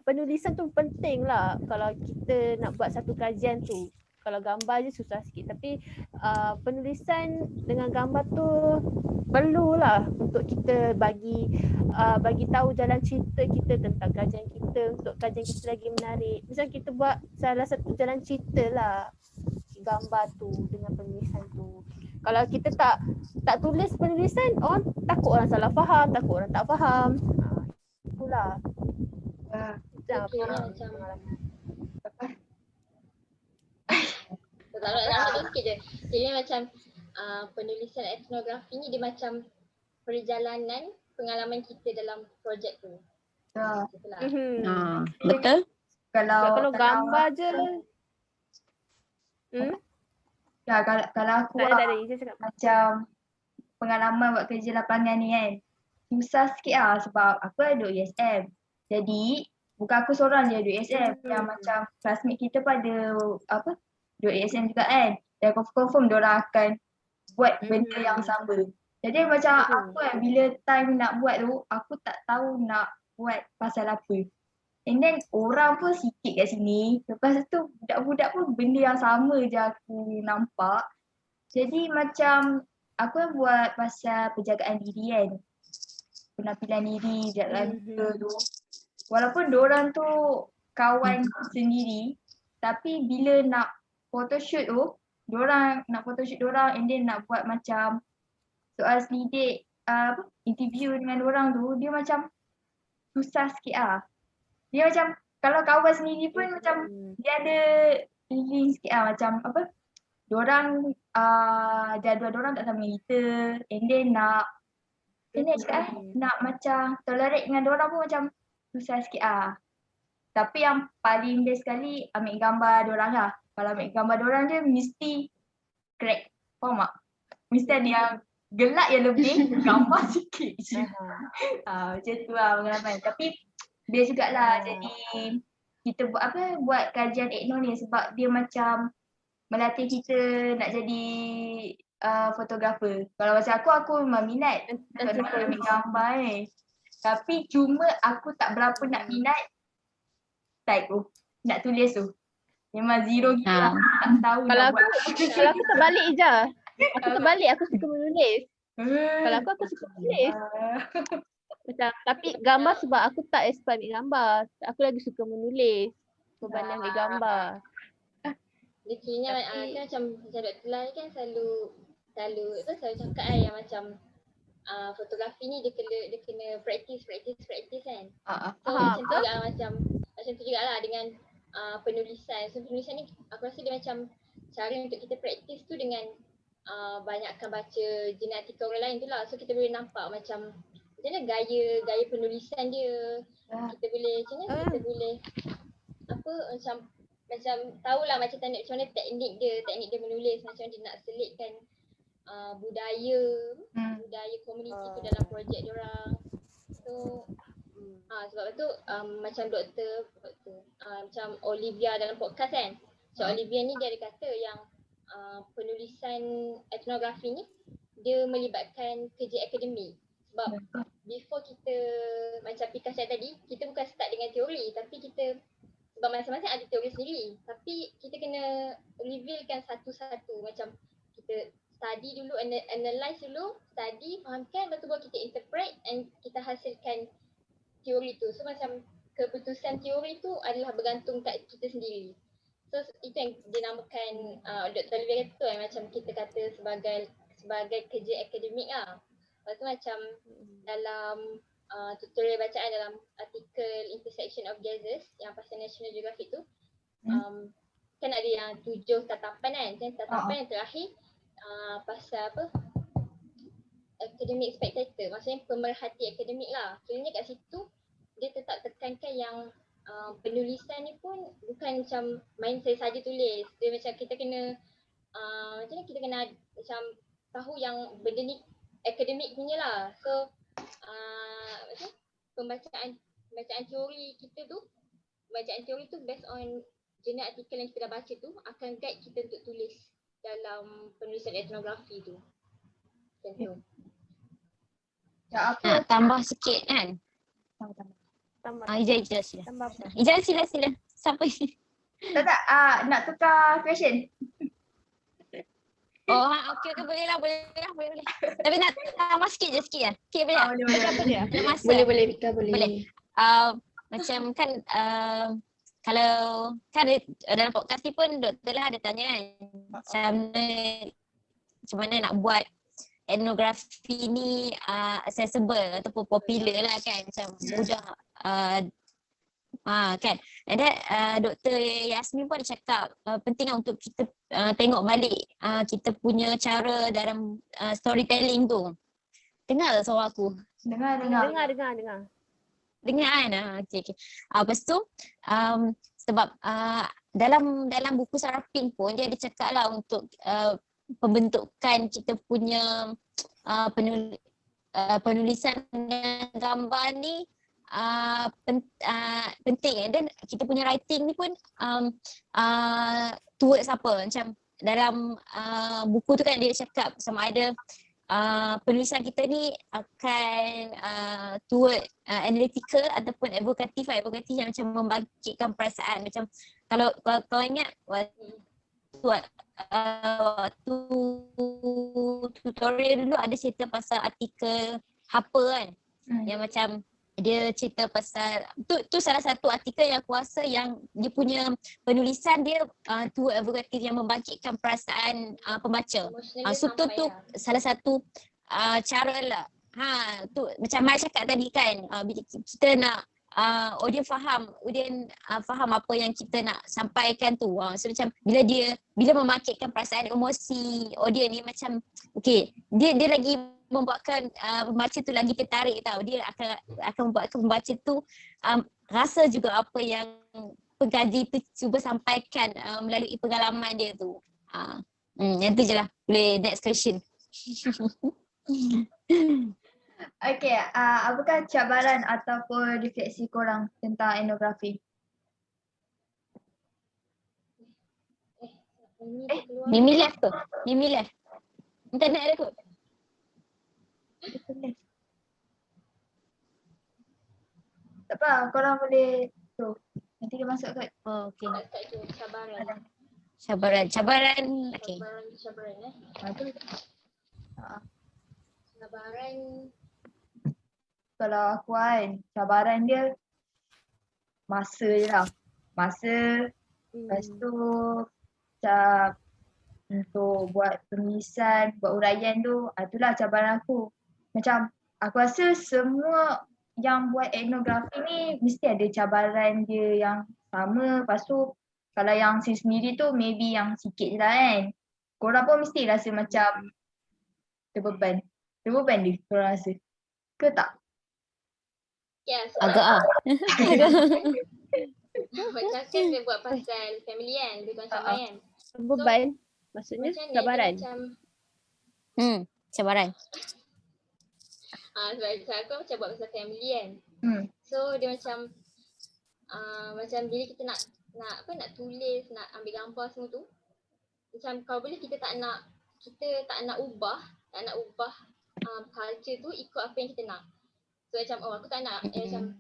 penulisan tu penting lah kalau kita nak buat satu kajian tu. Kalau gambar je susah sikit, tapi penulisan dengan gambar tu perlulah untuk kita bagi tahu jalan cerita kita tentang kajian kita, untuk kajian kita lagi menarik. Misal kita buat salah satu jalan cerita lah gambar tu dengan penulisan tu. Kalau kita tak tulis penulisan, takut orang salah faham, takut orang tak faham. Itulah. Okay, macam tak nak sikit je. Jadi macam penulisan etnografi ni dia macam perjalanan pengalaman kita dalam projek tu. Itulah. Betul. Kalau gambar je. Ya, kalau aku macam pengalaman buat kerja lapangan ni kan, susah sikit lah sebab aku ada duduk USM. Jadi bukan aku seorang je duduk USM, yang macam classmate kita pun ada duduk USM juga kan. Dan confirm diorang akan buat benda yang sama. Jadi macam aku kan, bila time nak buat tu, aku tak tahu nak buat pasal apa. And then orang pun sikit kat sini. Lepas tu budak-budak pun benda yang sama je aku nampak. Jadi macam aku yang buat pasal penjagaan diri kan. Penampilan diri, jalan tu. Walaupun diorang tu kawan sendiri, tapi bila nak photoshoot tu, diorang nak photoshoot diorang and then nak buat macam soal selidik interview dengan diorang tu, dia macam susah sikit lah. Dia macam kalau kawan sendiri pun macam dia ada feeling sikit lah macam diorang jadual diorang tak sama dengan kita and then nak nak macam tolerate dengan diorang pun macam susah sikit lah. Tapi yang paling best sekali ambil gambar diorang lah. Kalau ambil gambar diorang je mesti crack. Faham tak? Mesti ada yang gelap yang lebih, gambar sikit je. Macam tu lah pengalaman. Tapi best jugalah jadi kita buat kajian ekno ni sebab dia macam melatih kita nak jadi fotografer. Kalau macam aku memang minat untuk nak ambil gambar ni. Tapi cuma aku tak berapa nak minat type tu, nak tulis tu. Memang zero gitu lah. Tak tahu Kalau nak aku, buat. kalau aku terbalik je. Aku terbalik, aku suka menulis. Kalau aku suka menulis. Macam, tapi gambar sebab aku tak expert ambil gambar. Aku lagi suka menulis berbanding ambil gambar. Literally kan macam Dr. Lai kan selalu cakap kan yang macam fotografi ni dia kena practice kan. So macam tu juga macam tu jugalah dengan penulisan. So penulisan ni aku rasa dia macam cara untuk kita practice tu dengan banyakkan baca jenis artikel orang lain tu lah. So kita boleh nampak macam mana gaya penulisan dia. Kita boleh kita boleh macam tahulah macam mana teknik dia menulis, macam dia nak selitkan budaya komuniti tu dalam projek dia orang. So sebab tu macam doktor macam Olivia dalam podcast kan. So Olivia ni dia ada kata yang penulisan etnografi ni dia melibatkan kerja akademik. Sebab before kita macam Pika cakap tadi, kita bukan start dengan teori tapi kita sebab masing-masing ada teori sendiri. Tapi kita kena revealkan satu-satu. Macam kita study dulu, analyse dulu, study, fahamkan, lepas tu baru kita interpret and kita hasilkan teori tu. So macam keputusan teori tu adalah bergantung kat kita sendiri. So itu yang dinamakan Dr. Olivia kata tu macam kita kata sebagai kerja akademik lah. Lepas tu macam dalam tutorial bacaan dalam artikel Intersection of Gazes yang pasal National Geographic tu kan ada yang 7 tatapan kan. Tatapan yang terakhir pasal academic spectator, maksudnya pemerhati akademik lah. Kiranya kat situ dia tetap tekankan yang penulisan ni pun bukan macam main saya saja tulis. Dia macam kita kena macam ni, kita kena macam tahu yang benda ni akademik punya lah. So pembacaan teori kita tu, bacaan teori tu based on jenis artikel yang kita dah baca tu akan guide kita untuk tulis dalam penulisan etnografi tu. Macam tu. Nak tambah sikit kan? Tambah. Ijaz sila. Tambah apa? Ijaz sila. Siapa? Tak, nak tukar question. Oh, okey boleh lah. Tapi nak tambah sikit je lah. Sikit boleh tak? Boleh. Apa dia? Ada masa. Boleh Pika boleh. Boleh. Macam kan kalau kan dalam podcast ni pun Dr. Lah ada tanya kan macam mana nak buat etnografi ni accessible ataupun popular lah kan, macam mudah kan. And then Dr. Yasmin pun ada cakap penting lah untuk kita tengok balik kita punya cara dalam storytelling tu. Dengar tak suara aku? Dengar. Dengar kan? Okay. Lepas tu sebab dalam buku Sarapin pun dia ada cakap lah untuk pembentukan kita punya penulisan dengan gambar ni penting. Dan kita punya writing ni pun towards apa, macam dalam buku tu kan dia cakap sama ada penulisan kita ni akan toward analytical ataupun evokatif yang macam membangkitkan perasaan. Macam kalau kau ingat waktu tutorial dulu ada cerita pasal artikel Harper kan, yang macam dia cerita pasal tu salah satu artikel yang aku rasa yang dia punya penulisan dia tu advocatif yang membangkitkan perasaan pembaca. Emotionally So tu salah satu cara lah. Tu macam Mai cakap tadi kan, bila kita nak audience faham apa yang kita nak sampaikan tu. So macam bila membangkitkan perasaan emosi audience ni macam okey, dia lagi membuatkan pembaca tu lagi tertarik tau. Dia akan membuatkan pembaca tu rasa juga apa yang pengkaji tu cuba sampaikan melalui pengalaman dia tu. Yang tu je lah. Boleh next question. Okay, apakah cabaran ataupun refleksi korang tentang etnografi? Mimi left tu. Mimi left. Internet ada kot. Tak apa, korang boleh tu. Nanti dia masuk kot. Oh, okay. Kat tu cabaran. Cabaran. Okay. Cabaran Tu. Cabaran Kalau aku kan, cabaran dia masa je lah. Masa, lepas tu macam untuk buat penulisan, buat uraian tu, itulah cabaran aku. Macam aku rasa semua yang buat etnografi ni mesti ada cabaran dia yang sama. Lepas tu kalau yang saya sendiri tu maybe yang sikit je lah kan. Korang pun mesti rasa macam terbeban. Terbeban dia korang rasa. Ke tak? yes. Agak Macam kan dia buat pasal family kan, dia macam kan. Beban maksudnya Macam ni, cabaran. dia macam Cabaran. sebab aku macam buat pasal family kan. So dia macam macam bila kita nak tulis, nak ambil gambar semua tu, macam kalau boleh kita tak nak ubah culture tu ikut apa yang kita nak. So macam aku tak nak macam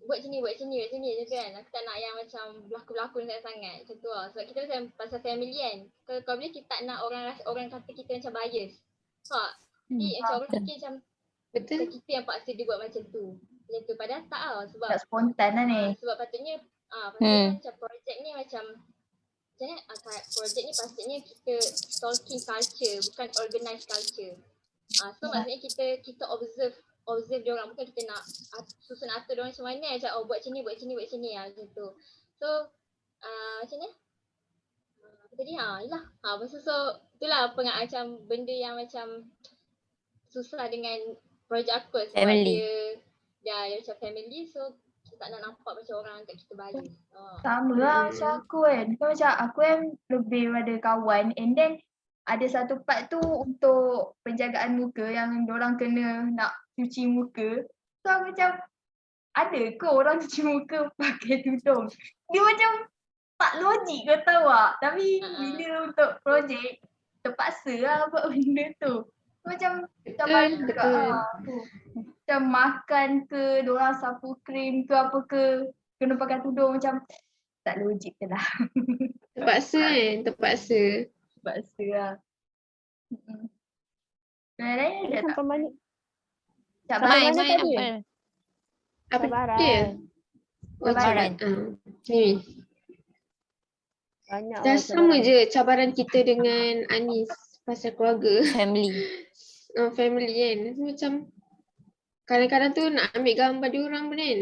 buat sini je kan. Aku tak nak yang macam berlakon sangat macam tu lah. Sebab kita macam pasal family kan. Kalau boleh kita tak nak orang kata kita macam bias. Tak. Jadi macam orang fikir macam Betul. kita yang paksa dia buat macam tu. Macam tu. Padahal tak lah. Sebab Tak spontan lah ni. sebab patutnya macam projek ni macam projek ni patutnya kita talking culture, bukan organized culture. So maksudnya kita observe dia orang, bukan kita nak susun atur dia orang macam mana, macam buat sini macam tu. So macam ni apa tadi yalah so itulah macam benda yang macam susah dengan projek aku sebab Family. dia macam family, so kita tak nak nampak macam orang kat kita bias. Sama lah macam aku kan. Kan macam aku kan lebih pada kawan, and then ada satu part tu untuk penjagaan muka yang diorang kena nak cuci muka. So aku macam, ada ke orang cuci muka pakai tudung? Dia macam tak logik kau tahu tak? Tapi bila untuk projek, terpaksa lah buat benda tu. Macam cabaran juga tu. Macam makan ke, diorang sapu krim ke apa ke, kena pakai tudung, macam tak logik je lah. Terpaksa. Terpaksa lah. Lain-lain ada tak? Sampai mana? Cabaran Mana tadi? Apa Cabaran. dia? Cabaran. Ni. Banyak Dah orang sama cabaran. je cabaran kita dengan Anis pasal keluarga. Family. Family kan. Macam kadang-kadang tu nak ambil gambar dia orang pun kan.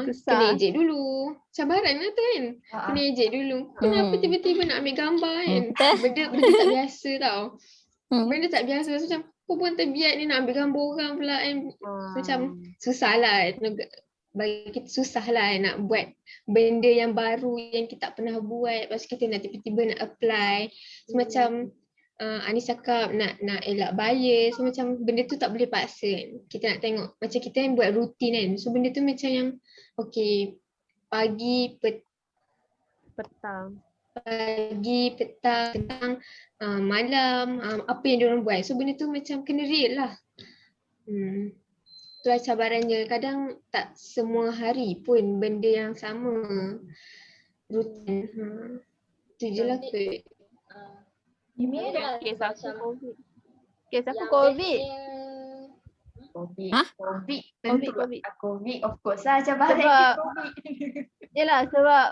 Susah. Kena ejek dulu. Cabaran lah tu kan. Kena ejek dulu. Kenapa tiba-tiba nak ambil gambar kan? Benda tak biasa tau. Benda tak biasa. Macam aku pun terbiat ni nak ambil gambar orang pula kan. Macam susah lah. Bagi kita susah lah nak buat benda yang baru yang kita tak pernah buat. Lepas kita nak tiba-tiba nak apply. So, macam Anis cakap nak elak bias. So, macam benda tu tak boleh paksa kan. Kita nak tengok macam kita yang buat rutin kan. So benda tu macam yang okay, pagi, petang, malam, apa yang diorang buat. So benda tu macam kena real lah. Itulah cabarannya. Kadang tak semua hari pun benda yang sama. Rutin. Itu je lah kot. Ini ada Kes aku macam COVID. Kes aku yang COVID. COVID. Hah? COVID tentu. COVID. COVID of course lah macam bahasa Sebab- COVID. Yelah sebab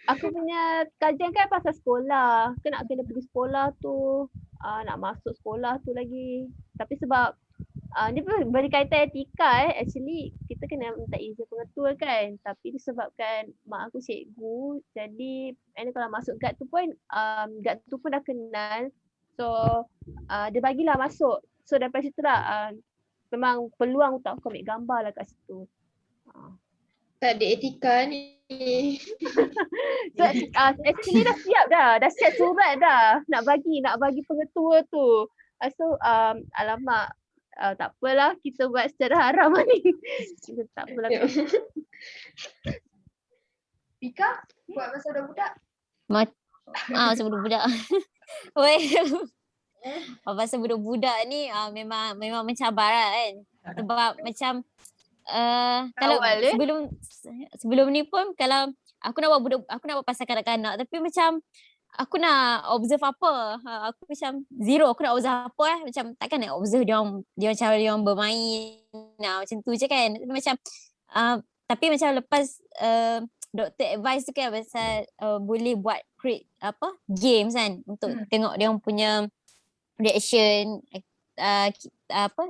aku punya kajian kan pasal sekolah. Kena pergi sekolah tu. Nak masuk sekolah tu lagi. Tapi sebab ni pun berkaitan etika actually kita kena minta izin pengetua kan. Tapi disebabkan mak aku cikgu, jadi kalau masuk guard tu pun dah kenal. So dia bagilah masuk. So daripada situ lah memang peluang untuk aku ambil gambar lah kat situ. Tak ada etika ni. So actually dah siap dah siap surat dah nak bagi pengetua tu. So alamak, tak apalah kita buat secara haram ni. Tak apalah. Pika buat pasal budak-budak. Pasal budak-budak. Weh. Pasal budak-budak ni memang mencabar lah kan. Sebab macam kalau Awal, sebelum ni pun kalau aku nak buat pasal kanak-kanak, tapi macam aku nak observe apa. Aku macam zero, aku nak observe apa macam takkan nak observe dia cara dia orang bermain. Macam tu je kan. Macam tapi macam lepas doktor advice tu kan pasal boleh buat create games kan untuk tengok dia orang punya reaction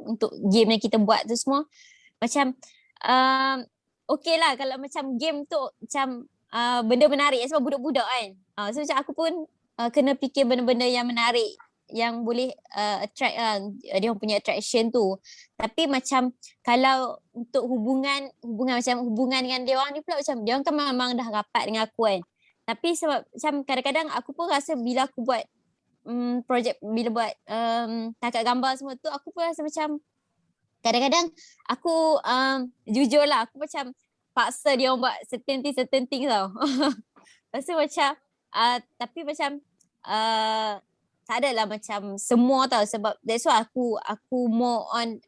untuk game yang kita buat tu semua. Macam okay lah kalau macam game tu macam benda menarik sebab budak-budak kan. So macam aku pun kena fikir benda-benda yang menarik yang boleh attract dia punya attraction tu. Tapi macam kalau untuk hubungan dengan dia orang ni pula macam dia orang kan memang dah rapat dengan aku kan. Tapi sebab macam kadang-kadang aku pun rasa bila aku buat projek, bila buat takat gambar semua tu, aku pun rasa macam kadang-kadang aku jujur lah aku macam paksa dia orang buat certain things tau. Lepas tu macam tapi macam tak adalah macam semua tau, sebab that's why aku more on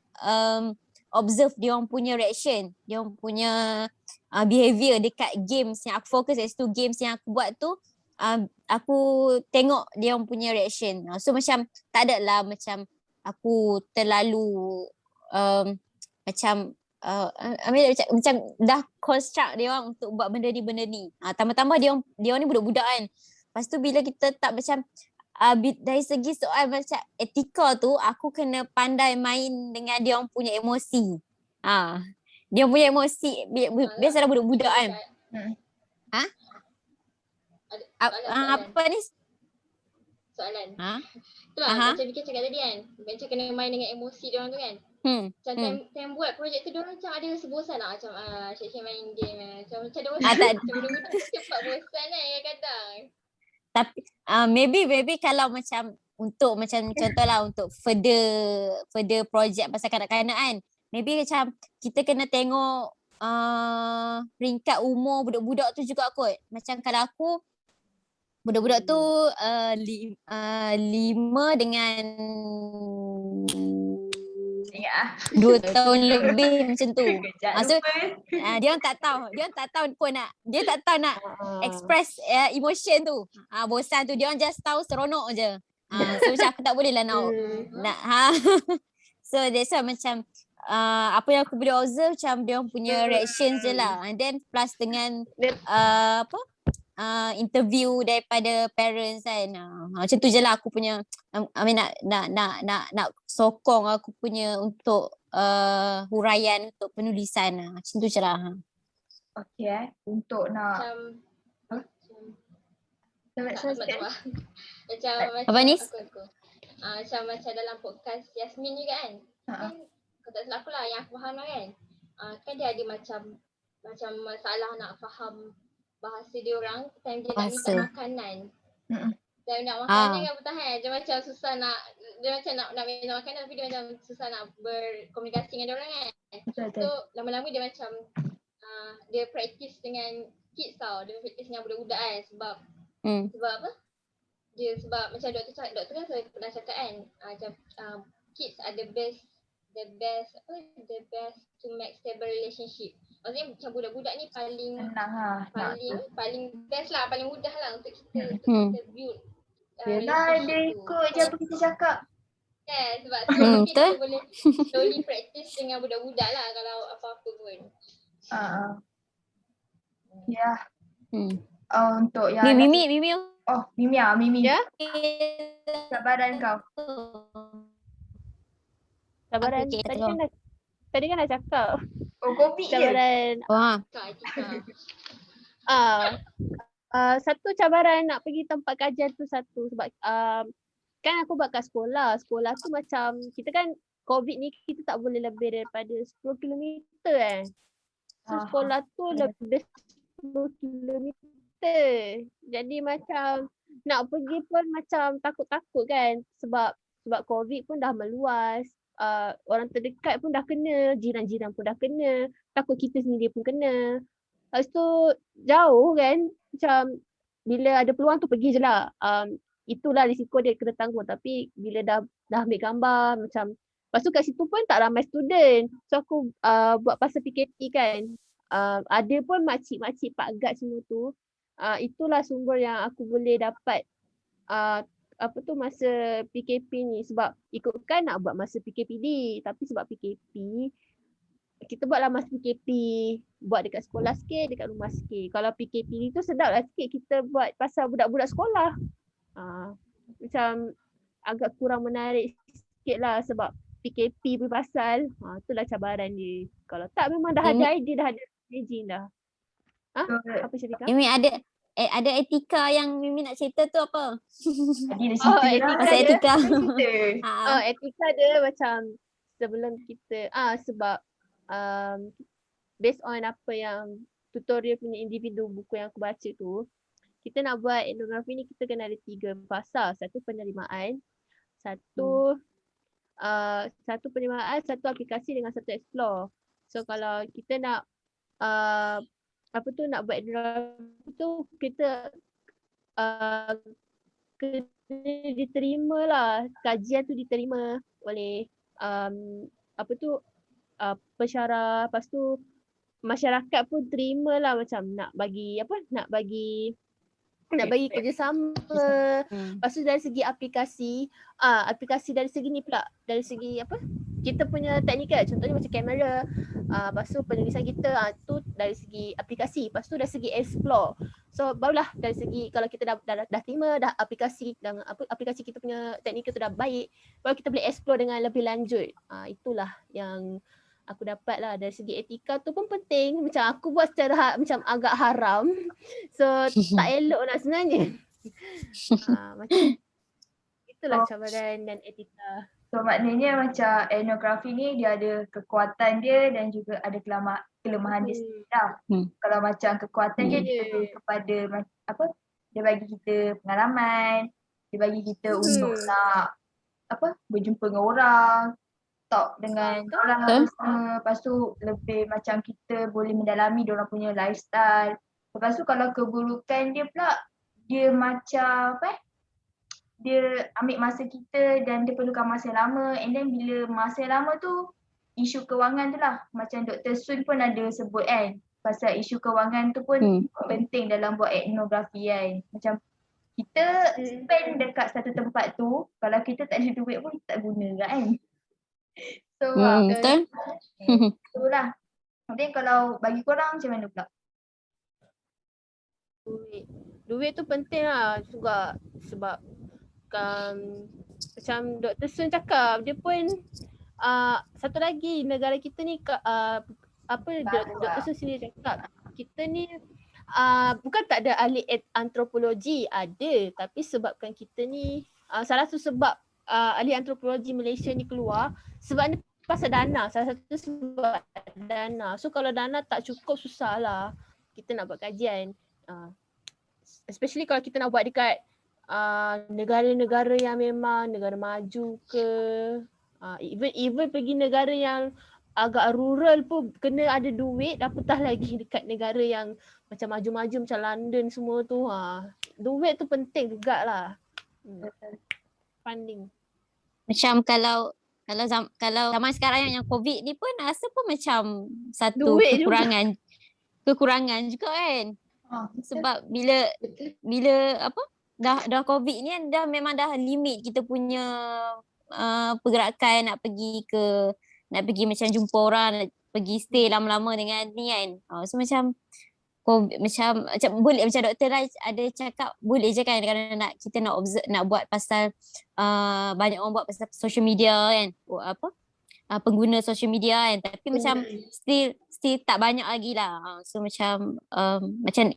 observe dia orang punya reaction, dia orang punya behavior dekat games yang aku fokus tu games yang aku buat tu. Aku tengok dia orang punya reaction. So macam tak adalah macam aku terlalu macam macam dah construct dia orang untuk buat benda ni. Tambah-tambah dia orang ni budak-budak kan. Lepas tu bila kita tak macam dari segi soal macam etika tu, aku kena pandai main dengan dia orang punya emosi. Dia punya emosi biasalah budak-budak kan. Apa ni? Soalan. Itulah macam Vika cakap tadi kan. Macam kena main dengan emosi dia orang tu kan. Macam time buat projek tu dia orang macam ada rasa bosan lah. Macam asyik main game. Macam dia orang macam budak-budak cepat bosan kan kadang-kadang. Tapi maybe kalau macam untuk macam contohlah untuk further projek pasal kanak-kanak kan. Maybe macam kita kena tengok peringkat umur budak-budak tu juga kot. Macam kalau aku budak-budak tu 5 dengan 2 tahun lebih macam tu. Maksud dia orang tak tahu pun nak express emotion tu. Bosan tu dia orang just tahu seronok je. So macam aku tak boleh lah nak so that's why macam apa yang aku boleh observe macam dia orang punya reactions je lah. And then plus dengan interview daripada parents kan. Macam tu je lah aku punya nak sokong aku punya untuk huraian untuk penulisan. Macam tu je lah. Okay untuk nak macam apa ni? Macam dalam podcast Yasmin juga kan. Kan kalau tak salah aku lah yang aku faham lah kan. Kan dia ada macam masalah nak faham bahasa dia orang time dia nak minta makanan. Dan nak makanan kan bertahan. Dia macam susah nak minta makanan tapi dia macam susah nak berkomunikasi dengan dia orang kan. So lama-lama dia macam dia practice dengan kids tau. Dia practice dengan budak-budak kan sebab apa? Sebab macam doktor kan saya pernah cakap kan macam kids are the best to make stable relationship. Maksudnya macam budak-budak ni paling best lah, paling mudah lah untuk kita build Yelah dia ikut je apa kita cakap. kan? Sebab tu mungkin betul. kita boleh slowly practice dengan budak-budak lah kalau apa-apa pun. Uh, ya, Hmm. untuk Ni yang Mimi. oh Mimi, Ya, cabaran kau. cabaran Okey, tadi kan dah cakap. Oh COVID je. Cabaran Wah. Kak Atika. satu cabaran nak pergi tempat kajian tu satu sebab kan aku buat kat sekolah. Sekolah tu macam kita kan COVID ni kita tak boleh lebih daripada 10 kilometer kan. So sekolah tu lebih 10 kilometer. Jadi macam nak pergi pun macam takut-takut kan sebab COVID pun dah meluas. Orang terdekat pun dah kena, jiran-jiran pun dah kena, takut kita sendiri pun kena. Lepas tu jauh kan, macam bila ada peluang tu pergi je lah. Itulah risiko dia kena tanggung, tapi bila dah ambil gambar macam, lepas tu kat situ pun tak ramai student. So aku buat pasal PKP kan, ada pun makcik-makcik Pak Gad semua tu. Itulah sumber yang aku boleh dapat masa PKP ni, sebab ikutkan nak buat masa PKPD, tapi sebab PKP kita buatlah masa PKP, buat dekat sekolah sikit, dekat rumah sikit. Kalau PKP ni tu sedaplah sikit kita buat pasal budak-budak sekolah. Macam agak kurang menarik sikit lah sebab PKP berpasal. Itulah cabaran dia. Kalau tak memang dah ada idea, dah ada staging dah. Apa Syarika? Mimi ada etika yang Mimi nak cerita tu apa? Tadi dah cerita etika Pasal dia. etika. Etika dia macam sebelum kita sebab based on apa yang tutorial punya individu buku yang aku baca tu, kita nak buat etnografi ni kita kena ada 3 fasa. Satu penerimaan, satu penerimaan, satu aplikasi dengan satu explore. So kalau kita nak nak buat etnografi tu, kita kena diterima lah, kajian tu diterima oleh pensyarah. Lepas tu masyarakat pun terima lah, macam nak bagi kerjasama. Lepas tu dari segi aplikasi dari segi ni pula, dari segi kita punya teknikal, contohnya macam kamera, lepas tu penulisan kita tu dari segi aplikasi. Lepas tu dari segi explore, so barulah dari segi kalau kita dah terima dah aplikasi dan aplikasi kita punya teknikal tu dah baik, baru kita boleh explore dengan lebih lanjut. Itulah yang aku dapat lah. Dari segi etika tu pun penting. Macam aku buat secara macam agak haram. So tak elok lah sebenarnya. Macam itulah cabaran dan etika. So maknanya macam etnografi ni dia ada kekuatan dia dan juga ada kelemahan dia sendiri lah. Kalau macam kekuatan dia lebih kepada dia bagi kita pengalaman, dia bagi kita untuk nak berjumpa dengan orang, talk dengan orang semua. Lepas tu lebih macam kita boleh mendalami diorang punya lifestyle. Lepas tu kalau keburukan dia pula, dia macam dia ambil masa kita dan dia perlukan masa lama, and then bila masa lama tu isu kewangan tu lah, macam Dr. Sun pun ada sebut kan, pasal isu kewangan tu pun penting dalam buat etnografi kan. Macam kita spend dekat satu tempat tu, kalau kita tak ada duit pun tak guna kan. So betul. Itulah. Kemudian kalau bagi korang macam mana pula? Duit tu penting lah juga sebab macam Dr. Sun cakap, dia pun satu lagi negara kita ni Dr. Sun sendiri cakap, kita ni bukan tak ada ahli antropologi, ada, tapi sebabkan kita ni salah satu sebab ahli antropologi Malaysia ni keluar sebab ni pasal dana. Salah satu sebab dana. So kalau dana tak cukup, susah lah kita nak buat kajian. Especially kalau kita nak buat dekat negara-negara yang memang negara maju ke, even pergi negara yang agak rural pun kena ada duit, apatah lagi dekat negara yang macam maju-maju macam London semua tu. Duit tu penting jugalah. Funding. Macam kalau zaman sekarang yang COVID ni pun rasa pun macam satu Duit kekurangan juga kan. Sebab bila dah COVID ni kan, dah memang dah limit kita punya pergerakan nak pergi macam jumpa orang, nak pergi stay lama-lama dengan ni kan. So macam macam boleh, macam doktor lah ada cakap boleh je kan kalau kita nak observe, nak buat pasal banyak orang buat pasal social media kan, pengguna social media kan, tapi macam still tak banyak lagi lah. So macam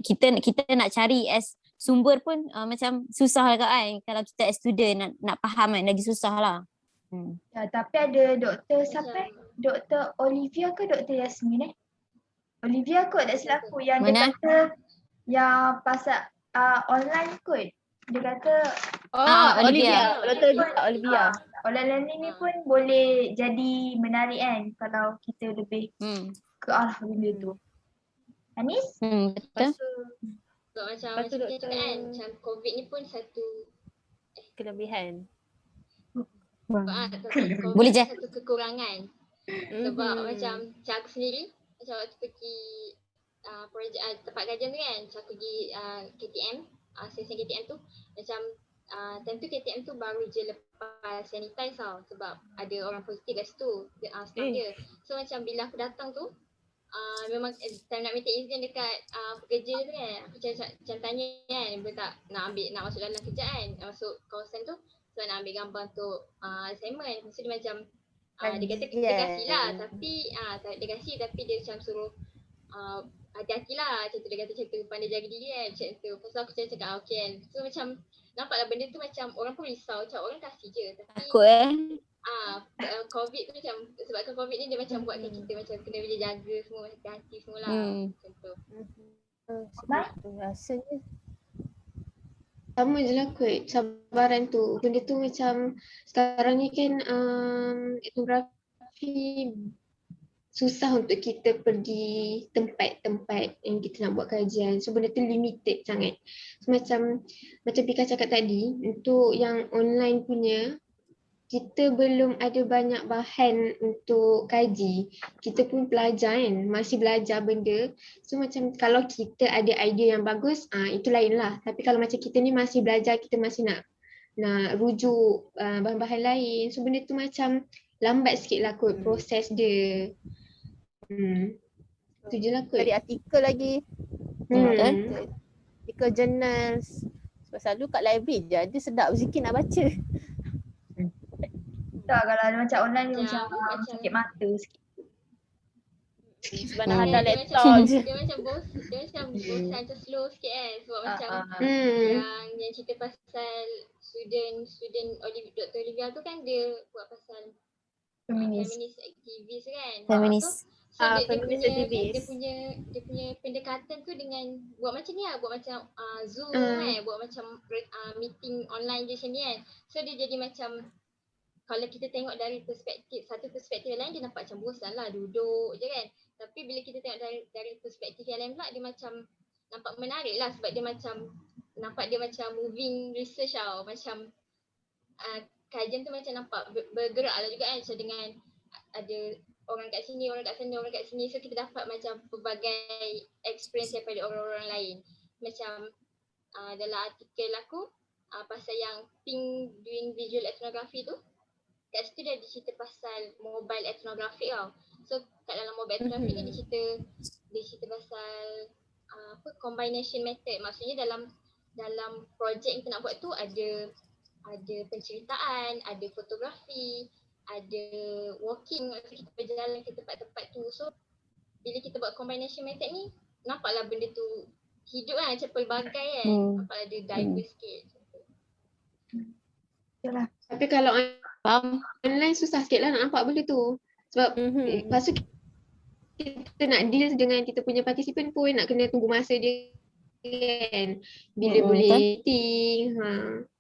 kita nak cari as sumber pun macam susah lah kan, kalau kita as student nak faham kan lagi susah lah. Ya, tapi ada doktor siapa? Doktor Olivia ke Doktor Yasmin Olivia kot tak silap aku yang Mana? dia kata yang pasal online kot. Dia kata Olivia. Olivia. online learning ni pun boleh jadi menarik kan kalau kita lebih ke arah benda tu. Anis? Betul. Sebab macam Lepas tu kita doktor- cakap kan, macam COVID ni pun satu Kelebihan. COVID Boleh je. satu kekurangan. Sebab macam aku sendiri, macam waktu pergi projek tempat kajian tu kan, macam aku pergi KTM, sesi KTM tu, macam time tu KTM tu baru je lepas sanitize tau, sebab ada orang positif kat situ, staff dia. So macam bila aku datang tu, memang time nak minta izin dekat pekerja tu kan, aku macam tanya kan, boleh tak nak masuk dalam kerja kan, nak masuk kawasan tu, sebab nak ambil gambar untuk assignment. So dia macam dia kata dia kasih lah, tapi dia kasih tapi dia macam suruh hati-hati lah, macam tu dia kata, macam tu pandai jaga diri kan, macam tu. Pasal aku cakap okay kan. So macam nampaklah benda tu macam orang pun risau, macam orang kasih je, tapi Takut COVID tu macam, sebabkan COVID ni dia macam buatkan kita macam kena boleh jaga semua, hati-hati semua lah, macam tu. Rasanya Sama je lah kot cabaran tu. Benda tu macam sekarang ni kan etnografi susah untuk kita pergi tempat-tempat yang kita nak buat kajian. So benda tu limited sangat. So macam Pika cakap tadi, untuk yang online punya, kita belum ada banyak bahan untuk kaji. Kita pun pelajar kan, masih belajar benda. So macam kalau kita ada idea yang bagus, itu lain lah. Tapi kalau macam kita ni masih belajar, kita masih nak rujuk bahan-bahan lain. So benda tu macam lambat sikit lah kot proses dia. Itu je lah kot. cari artikel lagi. Artikel jurnal. Sebab selalu kat library je ada sedap sikit nak baca. Tak, kalau ada macam online ni Ya, macam macam- sakit mata sikit. Sebab nak hantar Dia laptop macam- je. Dia macam bosan, macam slow sikit kan, sebab macam Hmm. yang cerita pasal student Dr. Olivia tu kan, dia buat pasal Feminis. feminist aktivis kan. Feminis. So dia feminist punya aktivis. dia punya pendekatan tu dengan buat macam ni lah, buat macam Zoom kan, buat macam meeting online je macam ni kan. So dia jadi macam, kalau kita tengok dari satu perspektif lain, dia nampak macam bosan lah duduk je kan. Tapi bila kita tengok dari perspektif yang lain pula, dia macam nampak menarik lah, sebab dia macam nampak dia macam moving research tau. Macam kajian tu macam nampak bergerak lah juga kan, macam dengan ada orang kat sini, orang kat sana, orang kat sini. So kita dapat macam pelbagai experience daripada orang-orang lain. Macam dalam artikel aku pasal yang Pink doing visual ethnography tu, kat situ dia ada cerita pasal mobile ethnography tau. So kat dalam mobile ethnography ni dia cerita pasal combination method. Maksudnya dalam projek yang kita nak buat tu ada penceritaan, ada fotografi, ada walking, maksudnya kita berjalan ke tempat-tempat tu. So bila kita buat combination method ni, nampaklah benda tu hidup kan, macam pelbagai kan. Nampaklah dia diverse sikit. Itulah. Tapi kalau Faham? online susah sikit lah nak nampak benda tu. Sebab lepas tu kita nak deal dengan kita punya participant pun nak kena tunggu masa dia kan. Bila boleh meeting.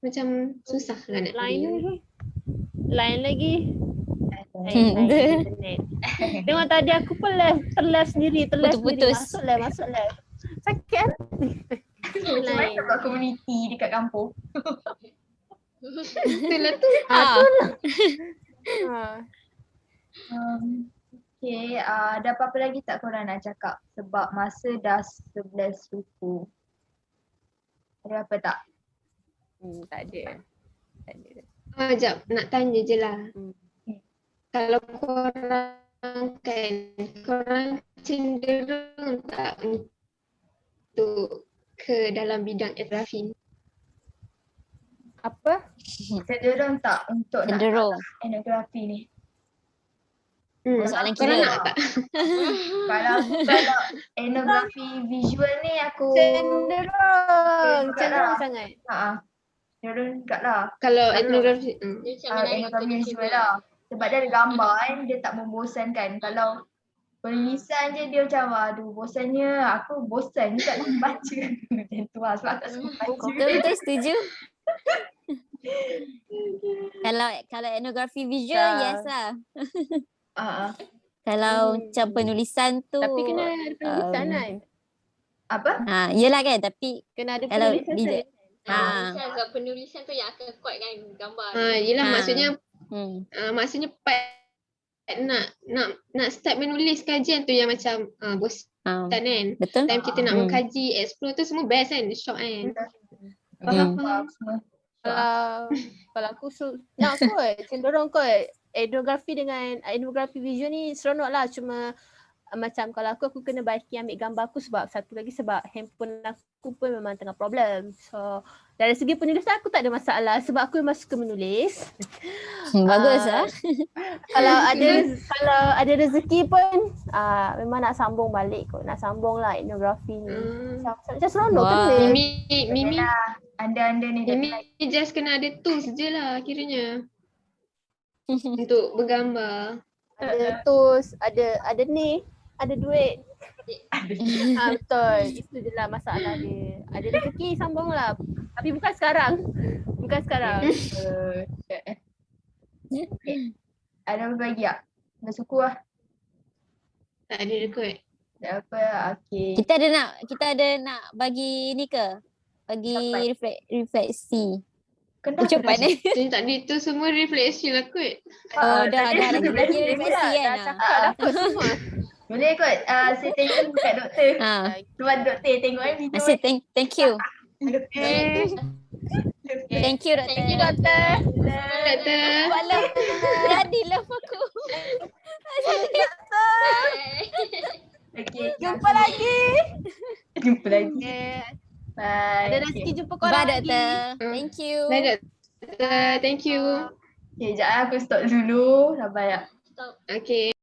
Macam susah lah nak deal. Lain lagi. Internet. Tengok tadi aku pun terlive sendiri. Putus-putus. Masuk live. Sakit hati. Macam mana buat community dekat kampung? Itulah tu. Okay, ada apa-apa lagi tak korang nak cakap? Sebab masa dah 11 ruku. Ada apa tak? Tak ada. Sekejap, nak tanya je lah. Hmm. Kalau korang kan, korang cenderung tak untuk ke dalam bidang etnografi? Apa? Cenderung tak untuk nak Cenderung. etnografi ni? Soalan Korang kira. nak tak? Kalau etnografi visual ni aku Cenderung lah. sangat. Cenderung juga lah. Kalau Kalau- etnografi, Dia macam menarik untuk Etnografi visual dicuba. lah. Sebab dia ada gambar kan, dia tak membosankan. Kalau penulisan je dia macam aduh bosannya, aku bosan juga nak baca. Macam tu lah sebab tak suka baca. Betul setuju. Kalau etnografi visual, Tak. yes lah. Hmm. Kalau macam penulisan tu. Tapi kena ada penulisan kan? Apa? Yelah kan, tapi Kena ada kalau penulisan dia- saya. Penulisan tu yang akan kuatkan gambar. yelah maksudnya maksudnya part nak start menulis kajian tu yang macam bosan kan. betul. Time kita nak mengkaji, explore tu semua best kan, shock kan. Faham semua. Kalau aku nak kot, cenderung kot etnografi dengan etnografi visual ni seronok lah, cuma macam kalau aku kena baiki ambil gambar aku sebab satu lagi sebab handphone aku pun memang tengah problem. So dari segi penulisan aku tak ada masalah sebab aku memang suka menulis. Bagus lah. Kalau ada rezeki pun memang nak sambung balik kot, nak sambung lah etnografi ni. Macam seronok Wah. kena. Mimi Anda-anda ni dah Mimi just kena ada tools je lah kiranya untuk bergambar. Ada tools, ada ni, ada duit. Betul. Itu je lah masalah dia. Ada rezeki sambung lah. Tapi bukan sekarang. Bukan sekarang. ada apa lagi tak? Bersyukur lah. Tak ada kot. Tak apa, okey. Kita ada nak bagi ni ke? Bagi refleksi. Kenapa? Ucapan ni. Tadi tu semua refleksi lah kot. Oh dah lagi bagi Dah refleksi kan. dah cakap dah kot semua. Boleh kot. Saya tengok kat doktor. Tuan doktor tengok video. Masih thank you. Okay. Thank you doktor. Thank you doktor. Doktor. Walau jadilah aku. Okay. Jumpa lagi. Jumpa lagi. Okay. Bye. Ada rezeki jumpa korang Bye lagi. doktor. Thank you. Bye doktor. Thank you. Okay, sekejap aku stop dulu. Sabar ya. Okay.